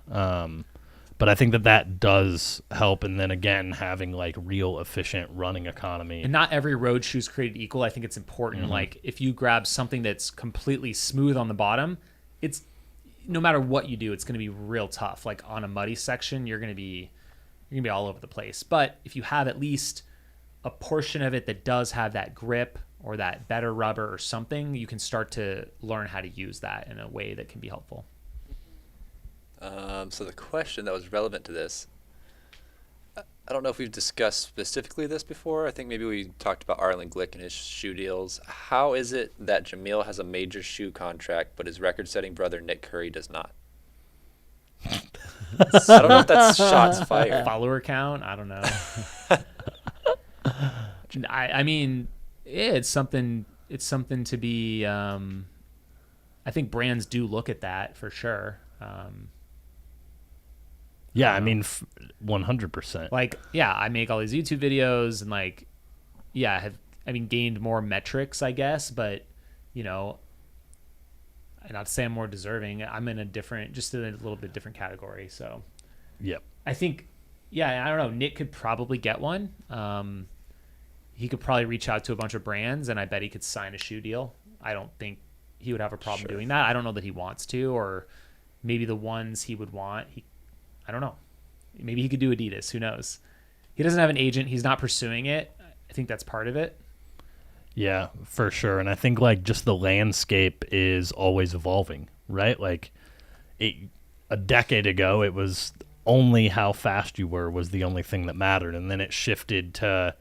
But I think that that does help. And then again, having like real efficient running economy. And not every road shoe is created equal. I think it's important. Like if you grab something that's completely smooth on the bottom, it's no matter what you do, it's going to be real tough. Like on a muddy section, you're going to you're gonna be all over the place. But if you have at least a portion of it that does have that grip or that better rubber or something, you can start to learn how to use that in a way that can be helpful. So the question that was relevant to this, I don't know if we've discussed specifically this before. I think maybe we talked about Arlen Glick and his shoe deals. How is it that Jamil has a major shoe contract, but his record-setting brother Nick Curry does not? I don't know if that's shots fired. Follower count? I don't know. I mean, it's something to be. I think brands do look at that for sure. Yeah, I mean, 100%. Like, yeah, I make all these YouTube videos and like, yeah, have gained more metrics, I guess, but not to say I'm more deserving. I'm in just in a little bit different category. So, yep. I think, yeah, I don't know. Nick could probably get one. He could probably reach out to a bunch of brands, and I bet he could sign a shoe deal. I don't think he would have a problem doing that. I don't know that he wants to, or maybe the ones he would want, I don't know. Maybe he could do Adidas. Who knows? He doesn't have an agent. He's not pursuing it. I think that's part of it. Yeah, for sure. And I think like just the landscape is always evolving, right? Like a decade ago, it was only how fast you were was the only thing that mattered. And then it shifted to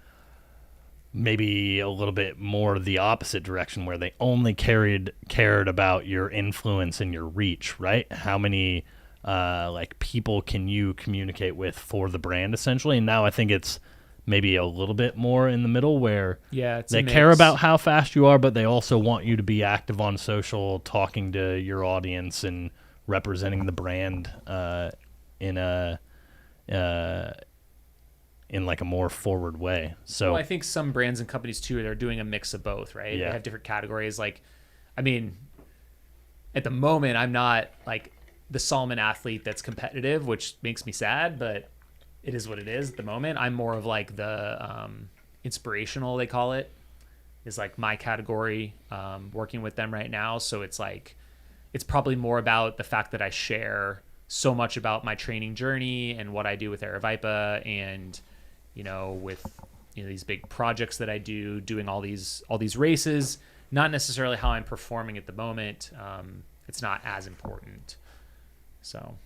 maybe a little bit more the opposite direction where they only cared about your influence and your reach, right? How many like people can you communicate with for the brand essentially? And now I think it's maybe a little bit more in the middle where they care about how fast you are, but they also want you to be active on social, talking to your audience and representing the brand in like a more forward way. So I think some brands and companies too, they're doing a mix of both, right? Yeah. They have different categories. Like, I mean, at the moment, I'm not like the Solomon athlete that's competitive, which makes me sad, but it is what it is at the moment. I'm more of like the inspirational, they call it, is like my category, working with them right now. So it's like, it's probably more about the fact that I share so much about my training journey and what I do with Aravaipa and, with these big projects that I do, doing all these races, not necessarily how I'm performing at the moment. It's not as important. So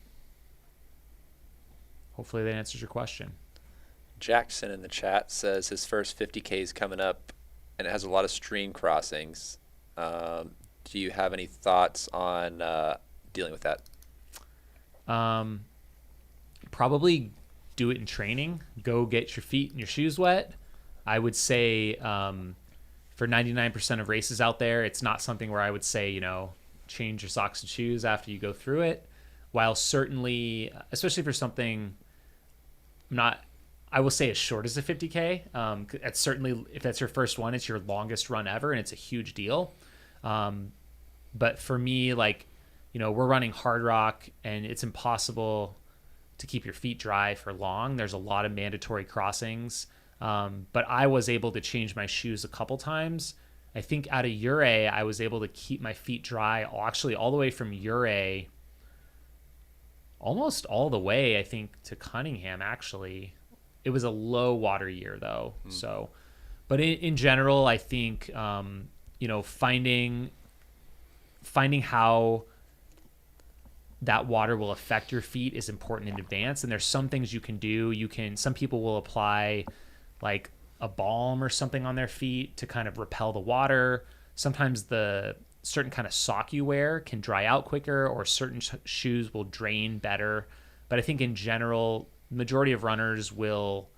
hopefully that answers your question. Jackson in the chat says his first 50K is coming up and it has a lot of stream crossings. Do you have any thoughts on dealing with that? Probably do it in training. Go get your feet and your shoes wet. I would say for 99% of races out there, it's not something where I would say, change your socks and shoes after you go through it. While certainly, especially for something I will say as short as a 50K, it's certainly, if that's your first one, it's your longest run ever, and it's a huge deal. But for me, like, we're running Hardrock, and it's impossible to keep your feet dry for long. There's a lot of mandatory crossings. But I was able to change my shoes a couple times. I think out of Ouray, I was able to keep my feet dry, actually all the way from Ouray, almost all the way, I think, to Cunningham, actually. It was a low water year, though. So, but in general, I think, finding how that water will affect your feet is important in advance. And there's some things you can do. Some people will apply like a balm or something on their feet to kind of repel the water. Sometimes the certain kind of sock you wear can dry out quicker, or certain shoes will drain better. But I think in general, majority of runners will,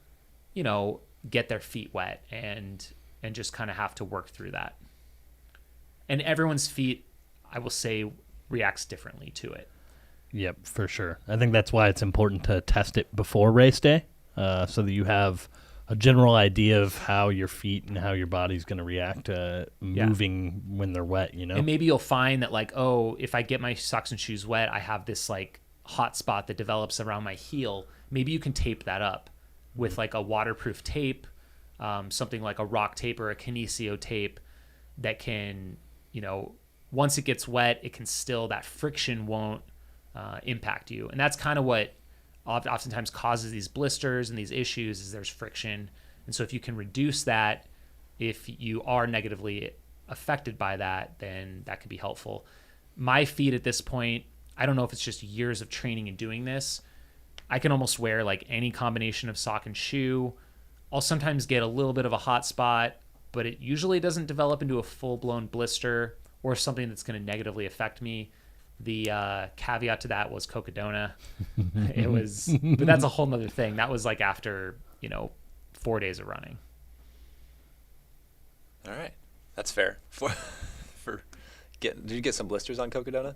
get their feet wet and just kind of have to work through that. And everyone's feet, I will say, reacts differently to it. Yep, for sure. I think that's why it's important to test it before race day, so that you have a general idea of how your feet and how your body's going to react to moving when they're wet, And maybe you'll find that, like, if I get my socks and shoes wet, I have this, like, hot spot that develops around my heel. Maybe you can tape that up with, like, a waterproof tape, something like a rock tape or a kinesio tape that can, once it gets wet, it can still, that friction won't impact you. And that's kind of what oftentimes causes these blisters and these issues is there's friction. And so if you can reduce that, if you are negatively affected by that, then that could be helpful. My feet at this point, I don't know if it's just years of training and doing this. I can almost wear like any combination of sock and shoe. I'll sometimes get a little bit of a hot spot, but it usually doesn't develop into a full-blown blister or something that's going to negatively affect me. The caveat to that was Cocodona. But that's a whole nother thing. That was like after, 4 days of running. All right. That's fair. Did you get some blisters on Cocodona?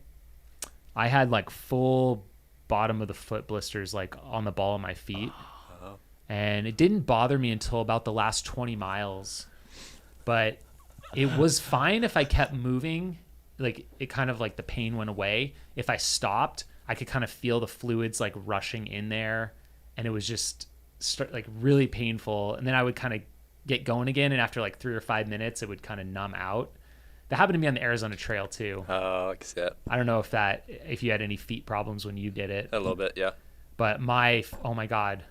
I had like full bottom of the foot blisters like on the ball of my feet. Oh. And it didn't bother me until about the last 20 miles. But it was fine if I kept moving. Like it kind of like the pain went away. If I stopped, I could kind of feel the fluids like rushing in there, and it was just like really painful. And then I would kind of get going again, and after like 3 or 5 minutes, it would kind of numb out. That happened to me on the Arizona Trail too. Oh, I can see that. I don't know if you had any feet problems when you did it. A little bit, yeah. But oh my God,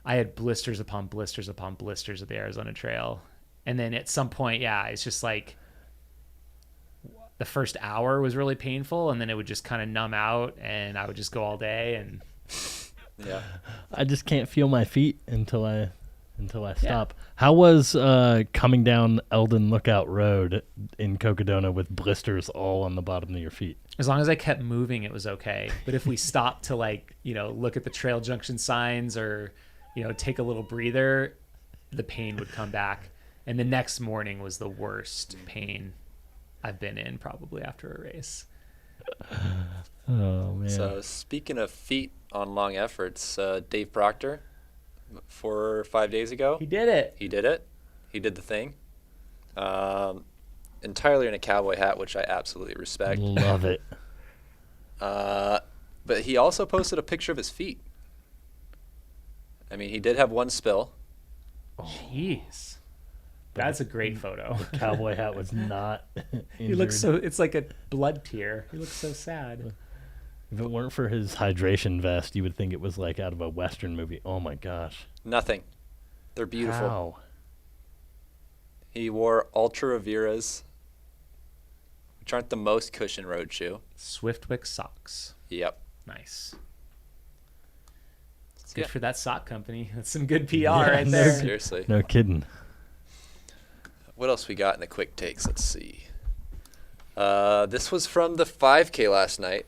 I had blisters upon blisters upon blisters at the Arizona Trail. And then at some point, it's just like the first hour was really painful, and then it would just kind of numb out, and I would just go all day. And yeah, I just can't feel my feet until I stop. How was coming down Eldon Lookout Road in Cocodona with blisters all on the bottom of your feet? As long as I kept moving, it was okay. But if we stopped to look at the trail junction signs or, take a little breather, the pain would come back. And the next morning was the worst pain I've been in probably after a race. Oh, man. So speaking of feet on long efforts, Dave Proctor, 4 or 5 days ago. He did it. He did the thing. Entirely in a cowboy hat, which I absolutely respect. Love it. But he also posted a picture of his feet. I mean, he did have one spill. Jeez. That's a great photo. The cowboy hat was not He looks it's like a blood tear. He looks so sad. If it weren't for his hydration vest, you would think it was like out of a Western movie. Oh my gosh. Nothing. They're beautiful. How? He wore Ultra Riveras, which aren't the most cushion road shoe. Swiftwick socks. Yep. Nice. Good for that sock company. That's some good PR right there. there. Seriously. No kidding. What else we got in the quick takes? Let's see. This was from the 5K last night.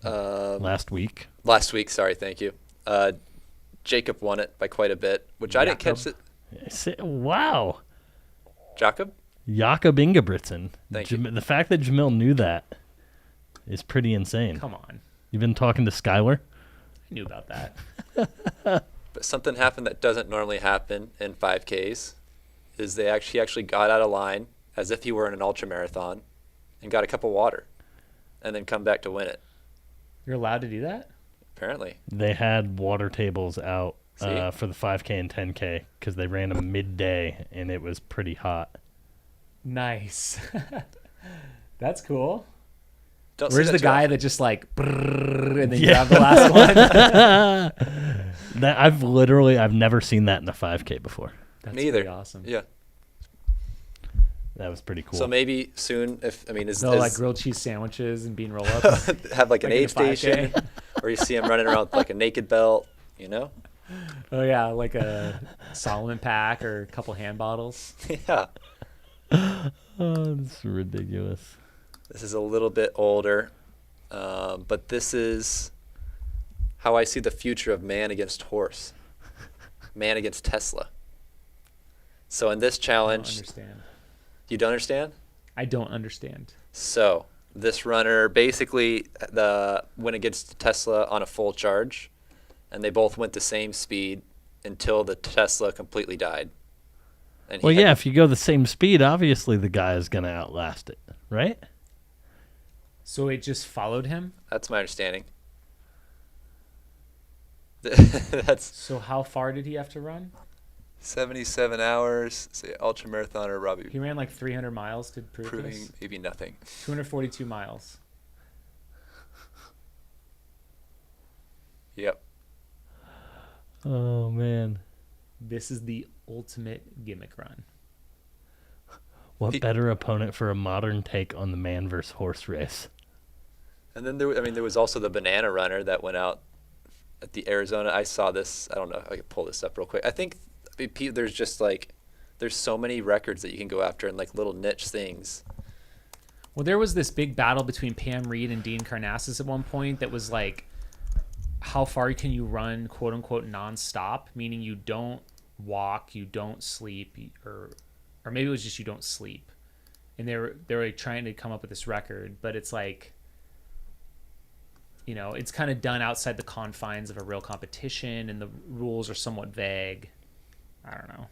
Last week, sorry, thank you. Jacob won it by quite a bit, which I didn't catch it. Wow. Jacob Ingebrigtsen. Thank you. The fact that Jamil knew that is pretty insane. Come on. You've been talking to Skylar? I knew about that. But something happened that doesn't normally happen in 5Ks. Is he actually got out of line as if he were in an ultra marathon and got a cup of water and then come back to win it. You're allowed to do that? Apparently. They had water tables out for the 5K and 10K because they ran them midday and it was pretty hot. Nice. That's cool. Where's the guy that just like brrr, and then grab the last one? I've never seen that in a 5K before. That's Me either. Pretty awesome. Yeah. That was pretty cool. So maybe soon, like grilled cheese sandwiches and bean roll-ups. Have like an aid station, or you see him running around with like a naked belt, Oh yeah, like a Solomon pack or a couple hand bottles. Yeah. Oh, that's ridiculous. This is a little bit older, but this is how I see the future of man against horse, man against Tesla. So in this challenge, I don't understand. You don't understand? I don't understand. So this runner basically went against Tesla on a full charge, and they both went the same speed until the Tesla completely died. And if you go the same speed, obviously the guy is going to outlast it, right? So it just followed him? That's my understanding. So how far did he have to run? 77 hours. Say ultramarathoner Robbie. He ran like 300 miles to prove proving this? Maybe nothing. 242 miles. Yep. Oh, man. This is the ultimate gimmick run. What better opponent for a modern take on the man versus horse race? And then there was also the banana runner that went out at the Arizona. I saw this. I don't know if I can pull this up real quick. I think there's just there's so many records that you can go after and like little niche things. Well, there was this big battle between Pam Reed and Dean Karnassus at one point that was like, how far can you run, quote unquote, nonstop? Meaning you don't walk, you don't sleep, or maybe it was just you don't sleep. And they were like trying to come up with this record, but it's like, you know, it's kind of done outside the confines of a real competition, and the rules are somewhat vague. I don't know.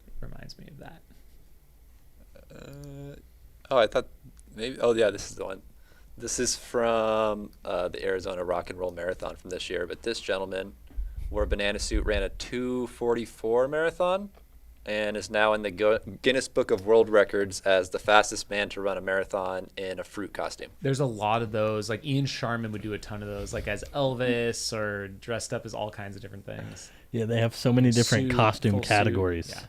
It reminds me of that. I thought maybe. Oh, yeah, this is the one. This is from the Arizona Rock and Roll Marathon from this year. But this gentleman wore a banana suit, ran a 2:44 marathon, and is now in the Guinness Book of World Records as the fastest man to run a marathon in a fruit costume. There's a lot of those. Like Ian Sharman would do a ton of those, like as Elvis or dressed up as all kinds of different things. Yeah, they have so many different costume categories. Yeah.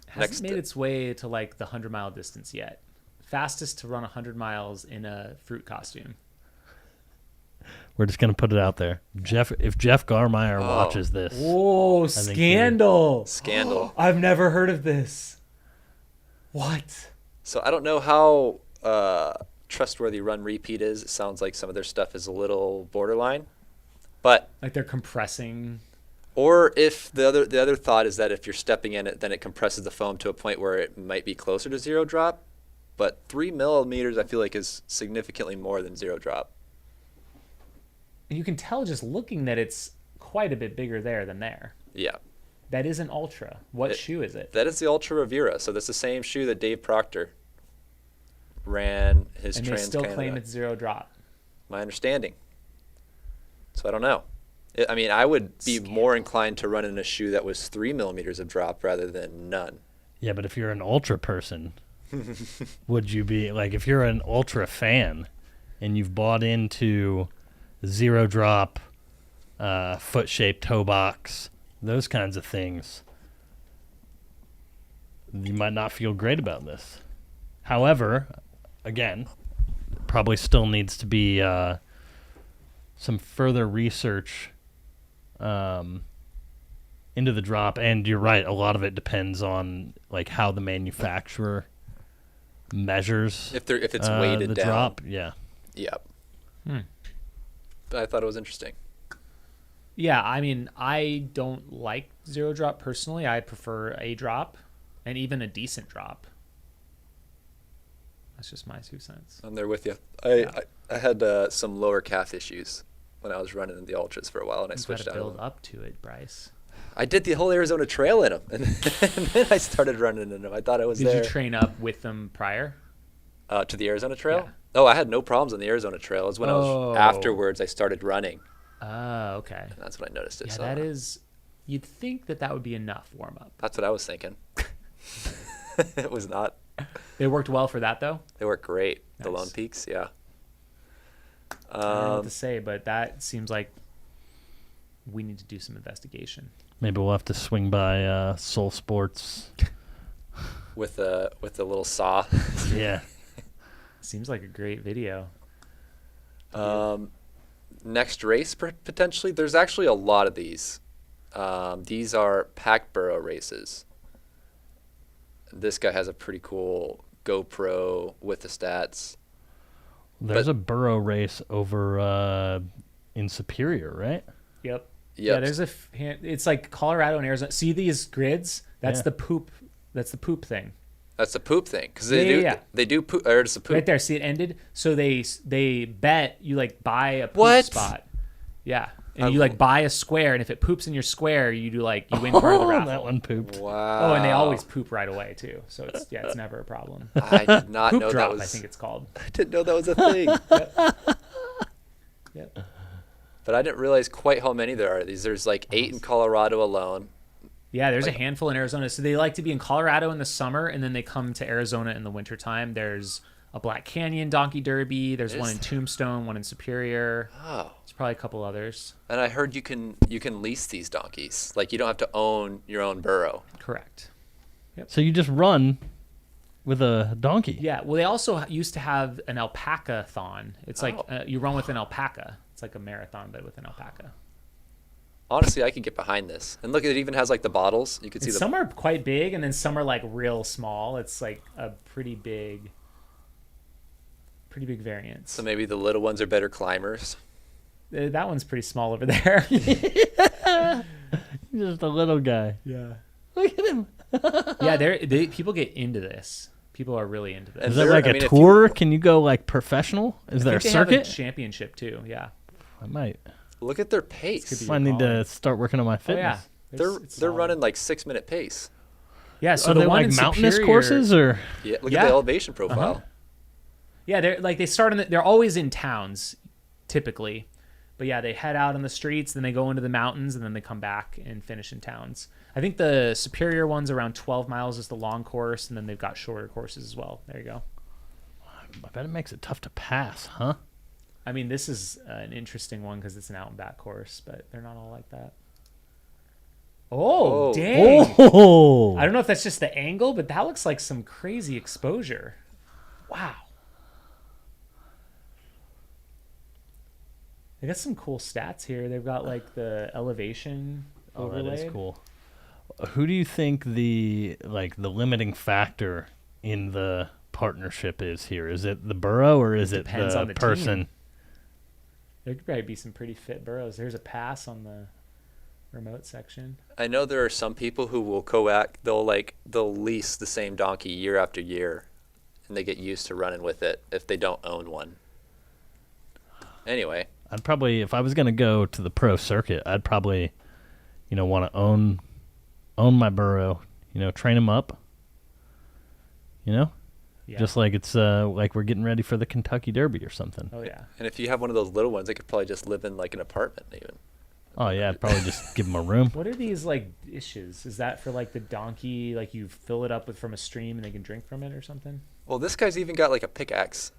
Hasn't made its way to like the 100-mile distance yet. Fastest to run 100 miles in a fruit costume. We're just going to put it out there. If Jeff Garmeyer watches this. Whoa, scandal. Scandal. I've never heard of this. What? So I don't know how trustworthy Run Repeat is. It sounds like some of their stuff is a little borderline. But like they're compressing. Or if the other thought is that if you're stepping in it, then it compresses the foam to a point where it might be closer to zero drop. But 3 millimeters, I feel like, is significantly more than zero drop. You can tell just looking that it's quite a bit bigger there than there. Yeah. That is an Ultra. What shoe is it? That is the Altra Rivera. So that's the same shoe that Dave Proctor ran his and Trans-Canada. And they still claim it's zero drop. My understanding. So I don't know. I mean, I would be more inclined to run in a shoe that was 3 millimeters of drop rather than none. Yeah, but if you're an Ultra person, would you be, like, if you're an Ultra fan and you've bought into zero drop, foot-shaped toe box, those kinds of things, you might not feel great about this. However, again, probably still needs to be some further research into the drop, and you're right, a lot of it depends on like how the manufacturer measures if it's weighted the down. Drop. Yeah. But I thought it was interesting. Yeah, I mean, I don't like zero drop personally. I prefer a drop and even a decent drop. That's just my 2 cents. I'm there with you. I had some lower calf issues when I was running in the Ultras for a while, and I switched out. Build up to it, Bryce. I did the whole Arizona Trail in them, and then I started running in them. I thought I was there. Did you train up with them prior? To the Arizona Trail? Yeah. Oh, I had no problems on the Arizona Trail. It was when I was afterwards I started running. Oh, okay. And that's when I noticed it. Yeah, so that is. You'd think that would be enough warm up. That's what I was thinking. It was not. They worked well for that though. They worked great. Nice. The Lone Peaks, yeah. I don't know what to say, but that seems like we need to do some investigation. Maybe we'll have to swing by Soul Sports with a little saw. Yeah. Seems like a great video. Next race potentially. There's actually a lot of these. These are packed burro races. This guy has a pretty cool GoPro with the stats. There's a burro race over in Superior, right? Yep. Yeah, there's it's like Colorado and Arizona. See these grids? That's the poop. That's the poop thing. That's the poop thing because they do poop. Or it's the poop right there. See it ended. So they bet you like buy a poop spot. Yeah, and you like buy a square, and if it poops in your square, you do like you win part of the raffle. That one pooped. Wow. Oh, and they always poop right away too. So it's never a problem. I did not poop know drop, that was. I think it's called. I didn't know that was a thing. Yep. But I didn't realize quite how many there are. There's like 8 in Colorado alone. Yeah, there's a handful in Arizona. So they like to be in Colorado in the summer, and then they come to Arizona in the wintertime. There's a Black Canyon Donkey Derby. There's one in Tombstone, one in Superior. Oh. There's probably a couple others. And I heard you can lease these donkeys. Like, you don't have to own your own burro. Correct. Yep. So you just run with a donkey. Yeah. Well, they also used to have an alpaca-thon. It's like you run with an alpaca. It's like a marathon, but with an alpaca. Honestly, I could get behind this. And look, it even has like the bottles. You can see some are quite big, and then some are like real small. It's like a pretty big variance. So maybe the little ones are better climbers. That one's pretty small over there. Just a little guy. Yeah. Look at him. Yeah, people get into this. People are really into this. Is that like a tour? Can you go like professional? Is there a circuit? They have a championship too. Yeah. I might. Look at their pace. I need to start working on my fitness. Oh, yeah. They're running like 6-minute pace. Yeah. So are they like mountainous courses or? Yeah. Look at the elevation profile. Uh-huh. Yeah, they start they're always in towns, typically, but yeah, they head out on the streets, then they go into the mountains, and then they come back and finish in towns. I think the Superior one's around 12 miles is the long course, and then they've got shorter courses as well. There you go. I bet it makes it tough to pass, huh? I mean, this is an interesting one because it's an out and back course, but they're not all like that. Oh, dang! Oh. I don't know if that's just the angle, but that looks like some crazy exposure. Wow. They got some cool stats here. They've got like the elevation overlaid. That is cool. Who do you think the limiting factor in the partnership is here? Is it the burro or is it the person? Team. There could probably be some pretty fit burros. There's a pass on the remote section. I know there are some people who will they'll lease the same donkey year after year, and they get used to running with it if they don't own one. Anyway. I'd probably, if I was going to go to the pro circuit, I'd probably, want to own my burro, train him up, Yeah. Just like it's like we're getting ready for the Kentucky Derby or something. Oh, yeah. And if you have one of those little ones, they could probably just live in like an apartment even. Oh, yeah, I'd probably just give them a room. What are these like dishes? Is that for like the donkey, like you fill it up from a stream and they can drink from it or something? Well, this guy's even got like a pickaxe.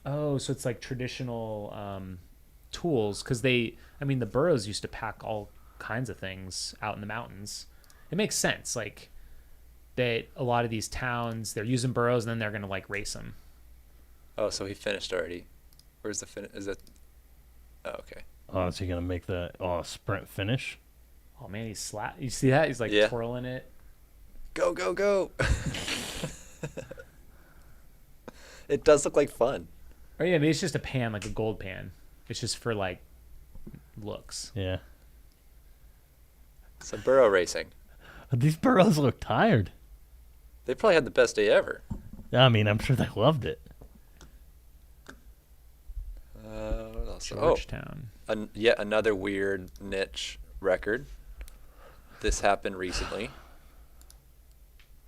Oh, so it's like traditional tools because the burros used to pack all kinds of things out in the mountains. It makes sense, like that a lot of these towns, they're using burros and then they're going to like race them. Oh, so he finished already. Where's the finish? Is it? Oh, okay. Oh, is he going to make the sprint finish? Oh, man, he's You see that? He's like twirling it. Go, go, go. It does look like fun. Oh, yeah, it's just a pan, like a gold pan. It's just for, like, looks. Yeah. So burro racing. These burros look tired. They probably had the best day ever. I mean, I'm sure they loved it. What else? Georgetown. Yet another weird niche record. This happened recently.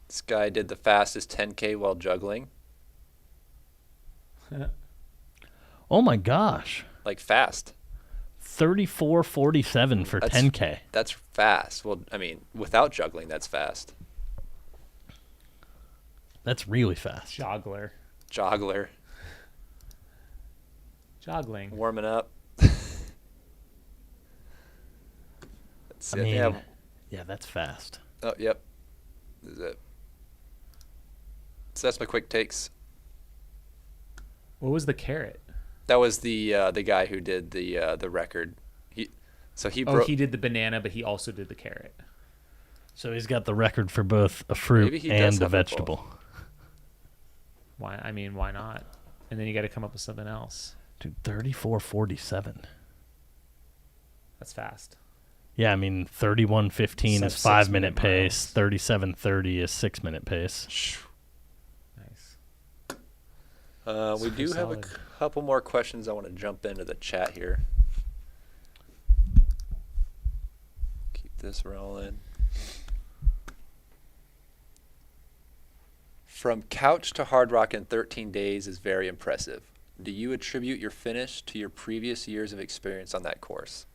This guy did the fastest 10K while juggling. Oh my gosh. Like fast. 34:47 for 10K. That's fast. Well, I mean, without juggling, that's fast. That's really fast. Joggler. Joggling. Warming up. Yeah, that's fast. Oh, yep. This is it. So that's my quick takes. What was the carrot? That was the guy who did the record. He did the banana, but he also did the carrot. So he's got the record for both a fruit and a vegetable. Why? I mean, why not? And then you got to come up with something else. Dude, 34:47. That's fast. Yeah, I mean, 31:15 is 5-minute pace. 37:30 is 6-minute pace. Nice. We do have a couple more questions. I want to jump into the chat here. Keep this rolling. From couch to Hardrock in 13 days is very impressive. Do you attribute your finish to your previous years of experience on that course?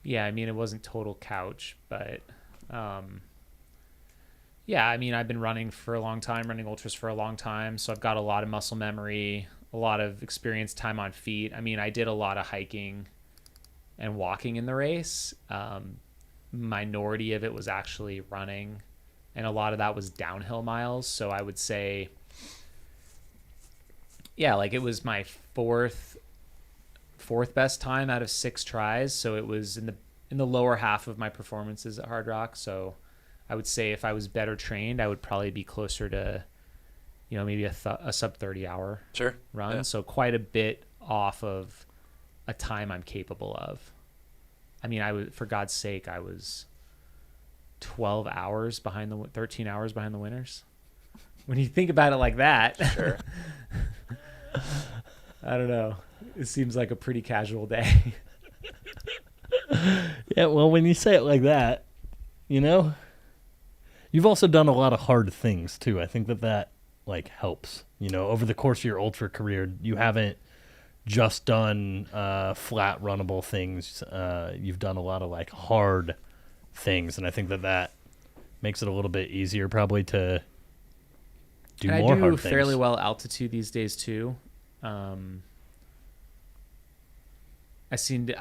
Yeah, I mean, it wasn't total couch, but Yeah, I mean, I've been running for a long time, running ultras for a long time, so I've got a lot of muscle memory, a lot of experience, time on feet. I mean, I did a lot of hiking and walking in the race. Minority of it was actually running, and a lot of that was downhill miles. So I would say, yeah, like it was my fourth best time out of 6 tries. So it was in the lower half of my performances at Hardrock. So I would say if I was better trained, I would probably be closer to, maybe a sub 30 hour run. Yeah. So quite a bit off of a time I'm capable of. I mean, for God's sake, I was 13 hours behind the winners. When you think about it like that, sure. I don't know. It seems like a pretty casual day. Yeah, well, when you say it like that, you've also done a lot of hard things too. I think that helps. Over the course of your ultra career, you haven't just done flat runnable things. You've done a lot of hard things, and I think that makes it a little bit easier probably to do and more hard things. I do things. Fairly well altitude these days too. I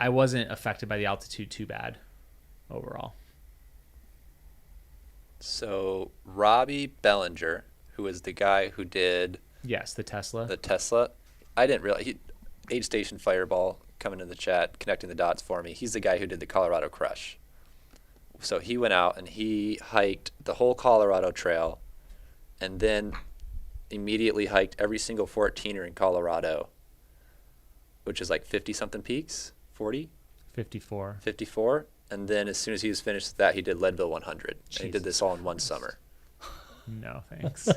wasn't affected by the altitude too bad overall. So Robbie Bellinger, who is the guy who did the Tesla. I didn't realize Aid Station Fireball coming in the chat, connecting the dots for me. He's the guy who did the Colorado Crush. So he went out and he hiked the whole Colorado Trail, and then immediately hiked every single 14er in Colorado, which is 50-something peaks, 40? 54. And then as soon as he was finished with that, he did Leadville 100. And he did this all in one summer. No, thanks.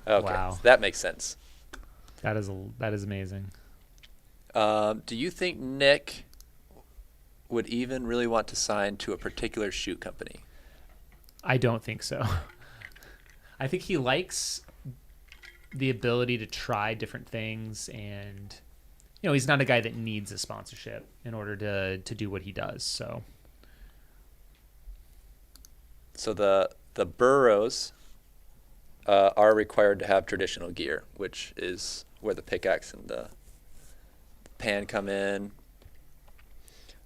Okay, wow. So that makes sense. That is amazing. Do you think Nick would even really want to sign to a particular shoe company? I don't think so. I think he likes the ability to try different things, and he's not a guy that needs a sponsorship in order to do what he does. So the Burros are required to have traditional gear, which is where the pickaxe and the pan come in.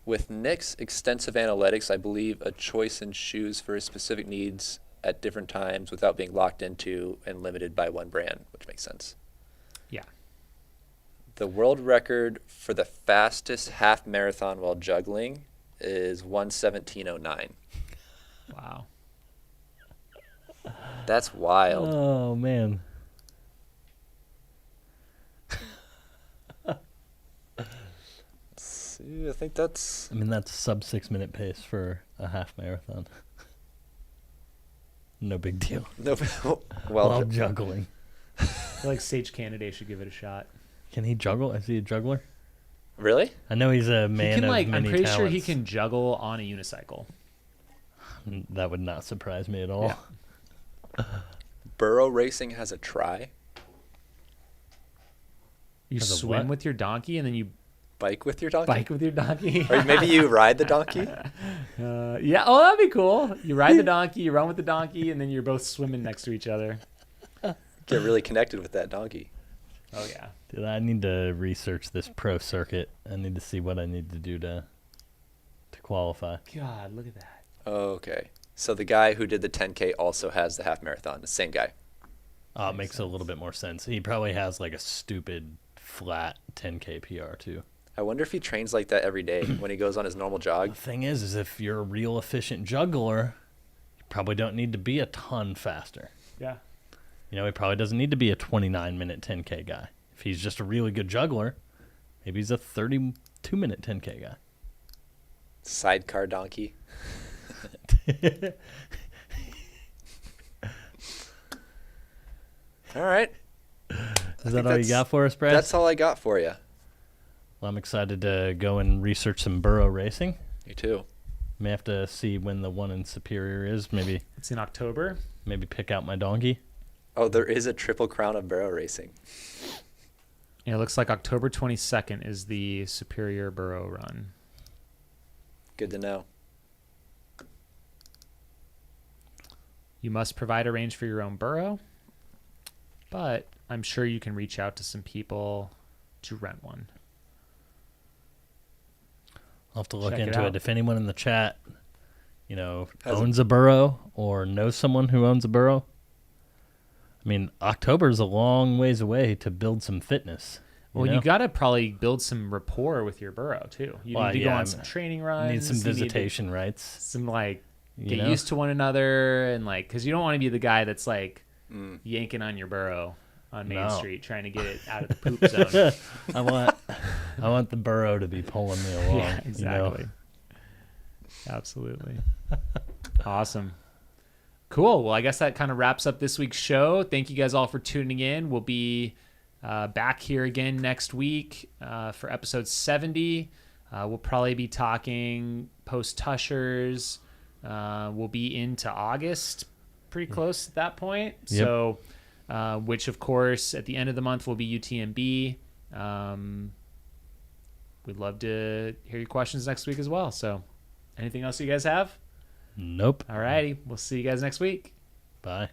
With Nick's extensive analytics, I believe a choice in shoes for his specific needs at different times without being locked into and limited by one brand, which makes sense. Yeah. The world record for the fastest half marathon while juggling is 1:17:09. Wow. That's wild. Oh, man. See, I think that's sub 6 minute pace for a half marathon. No big deal. No, while juggling. I feel like Sage Canada should give it a shot. Can he juggle? Is he a juggler? Really? I know he's a man of many I'm pretty talents. sure he can juggle on a unicycle. That would not surprise me at all. Yeah. Burro racing has a try. You swim with your donkey and then you bike with your donkey? Or maybe you ride the donkey? Yeah. Oh, that'd be cool. You ride the donkey, you run with the donkey, and then you're both swimming next to each other. Get really connected with that donkey. Oh, yeah. Dude, I need to research this pro circuit. I need to see what I need to do to qualify. God, look at that. Okay. So the guy who did the 10K also has the half marathon, the same guy. Oh, it makes a little bit more sense. He probably has a stupid flat 10K PR too. I wonder if he trains like that every day when he goes on his normal jog. The thing is if you're a real efficient juggler, you probably don't need to be a ton faster. Yeah. He probably doesn't need to be a 29-minute 10K guy. If he's just a really good juggler, maybe he's a 32-minute 10K guy. Sidecar donkey. All right. Is that all you got for us, Brad? That's all I got for you. Well, I'm excited to go and research some Burro racing. Me too. May have to see when the one in Superior is. Maybe it's in October. Maybe pick out my donkey. Oh, there is a Triple Crown of Burro racing. Yeah, it looks like October 22nd is the Superior Burro run. Good to know. You must provide a range for your own burro, but I'm sure you can reach out to some people to rent one. I'll have to look Check into it. If anyone in the chat, owns a burro or knows someone who owns a burro. I mean, October is a long ways away to build some fitness. You got to probably build some rapport with your burro, too. You need to go on some training runs. Need some visitation rights. Some, get used to one another. And, because you don't want to be the guy that's, yanking on your burro on Main Street trying to get it out of the poop zone. I want the burro to be pulling me along. Yeah, exactly. Absolutely. Awesome. Cool. Well, I guess that kind of wraps up this week's show. Thank you guys all for tuning in. We'll be back here again next week for episode 70. We'll probably be talking post-Tushars. We'll be into August, pretty close at that point. Yep. So, which, of course, at the end of the month will be UTMB. We'd love to hear your questions next week as well. So, anything else you guys have? Nope. All righty. We'll see you guys next week. Bye.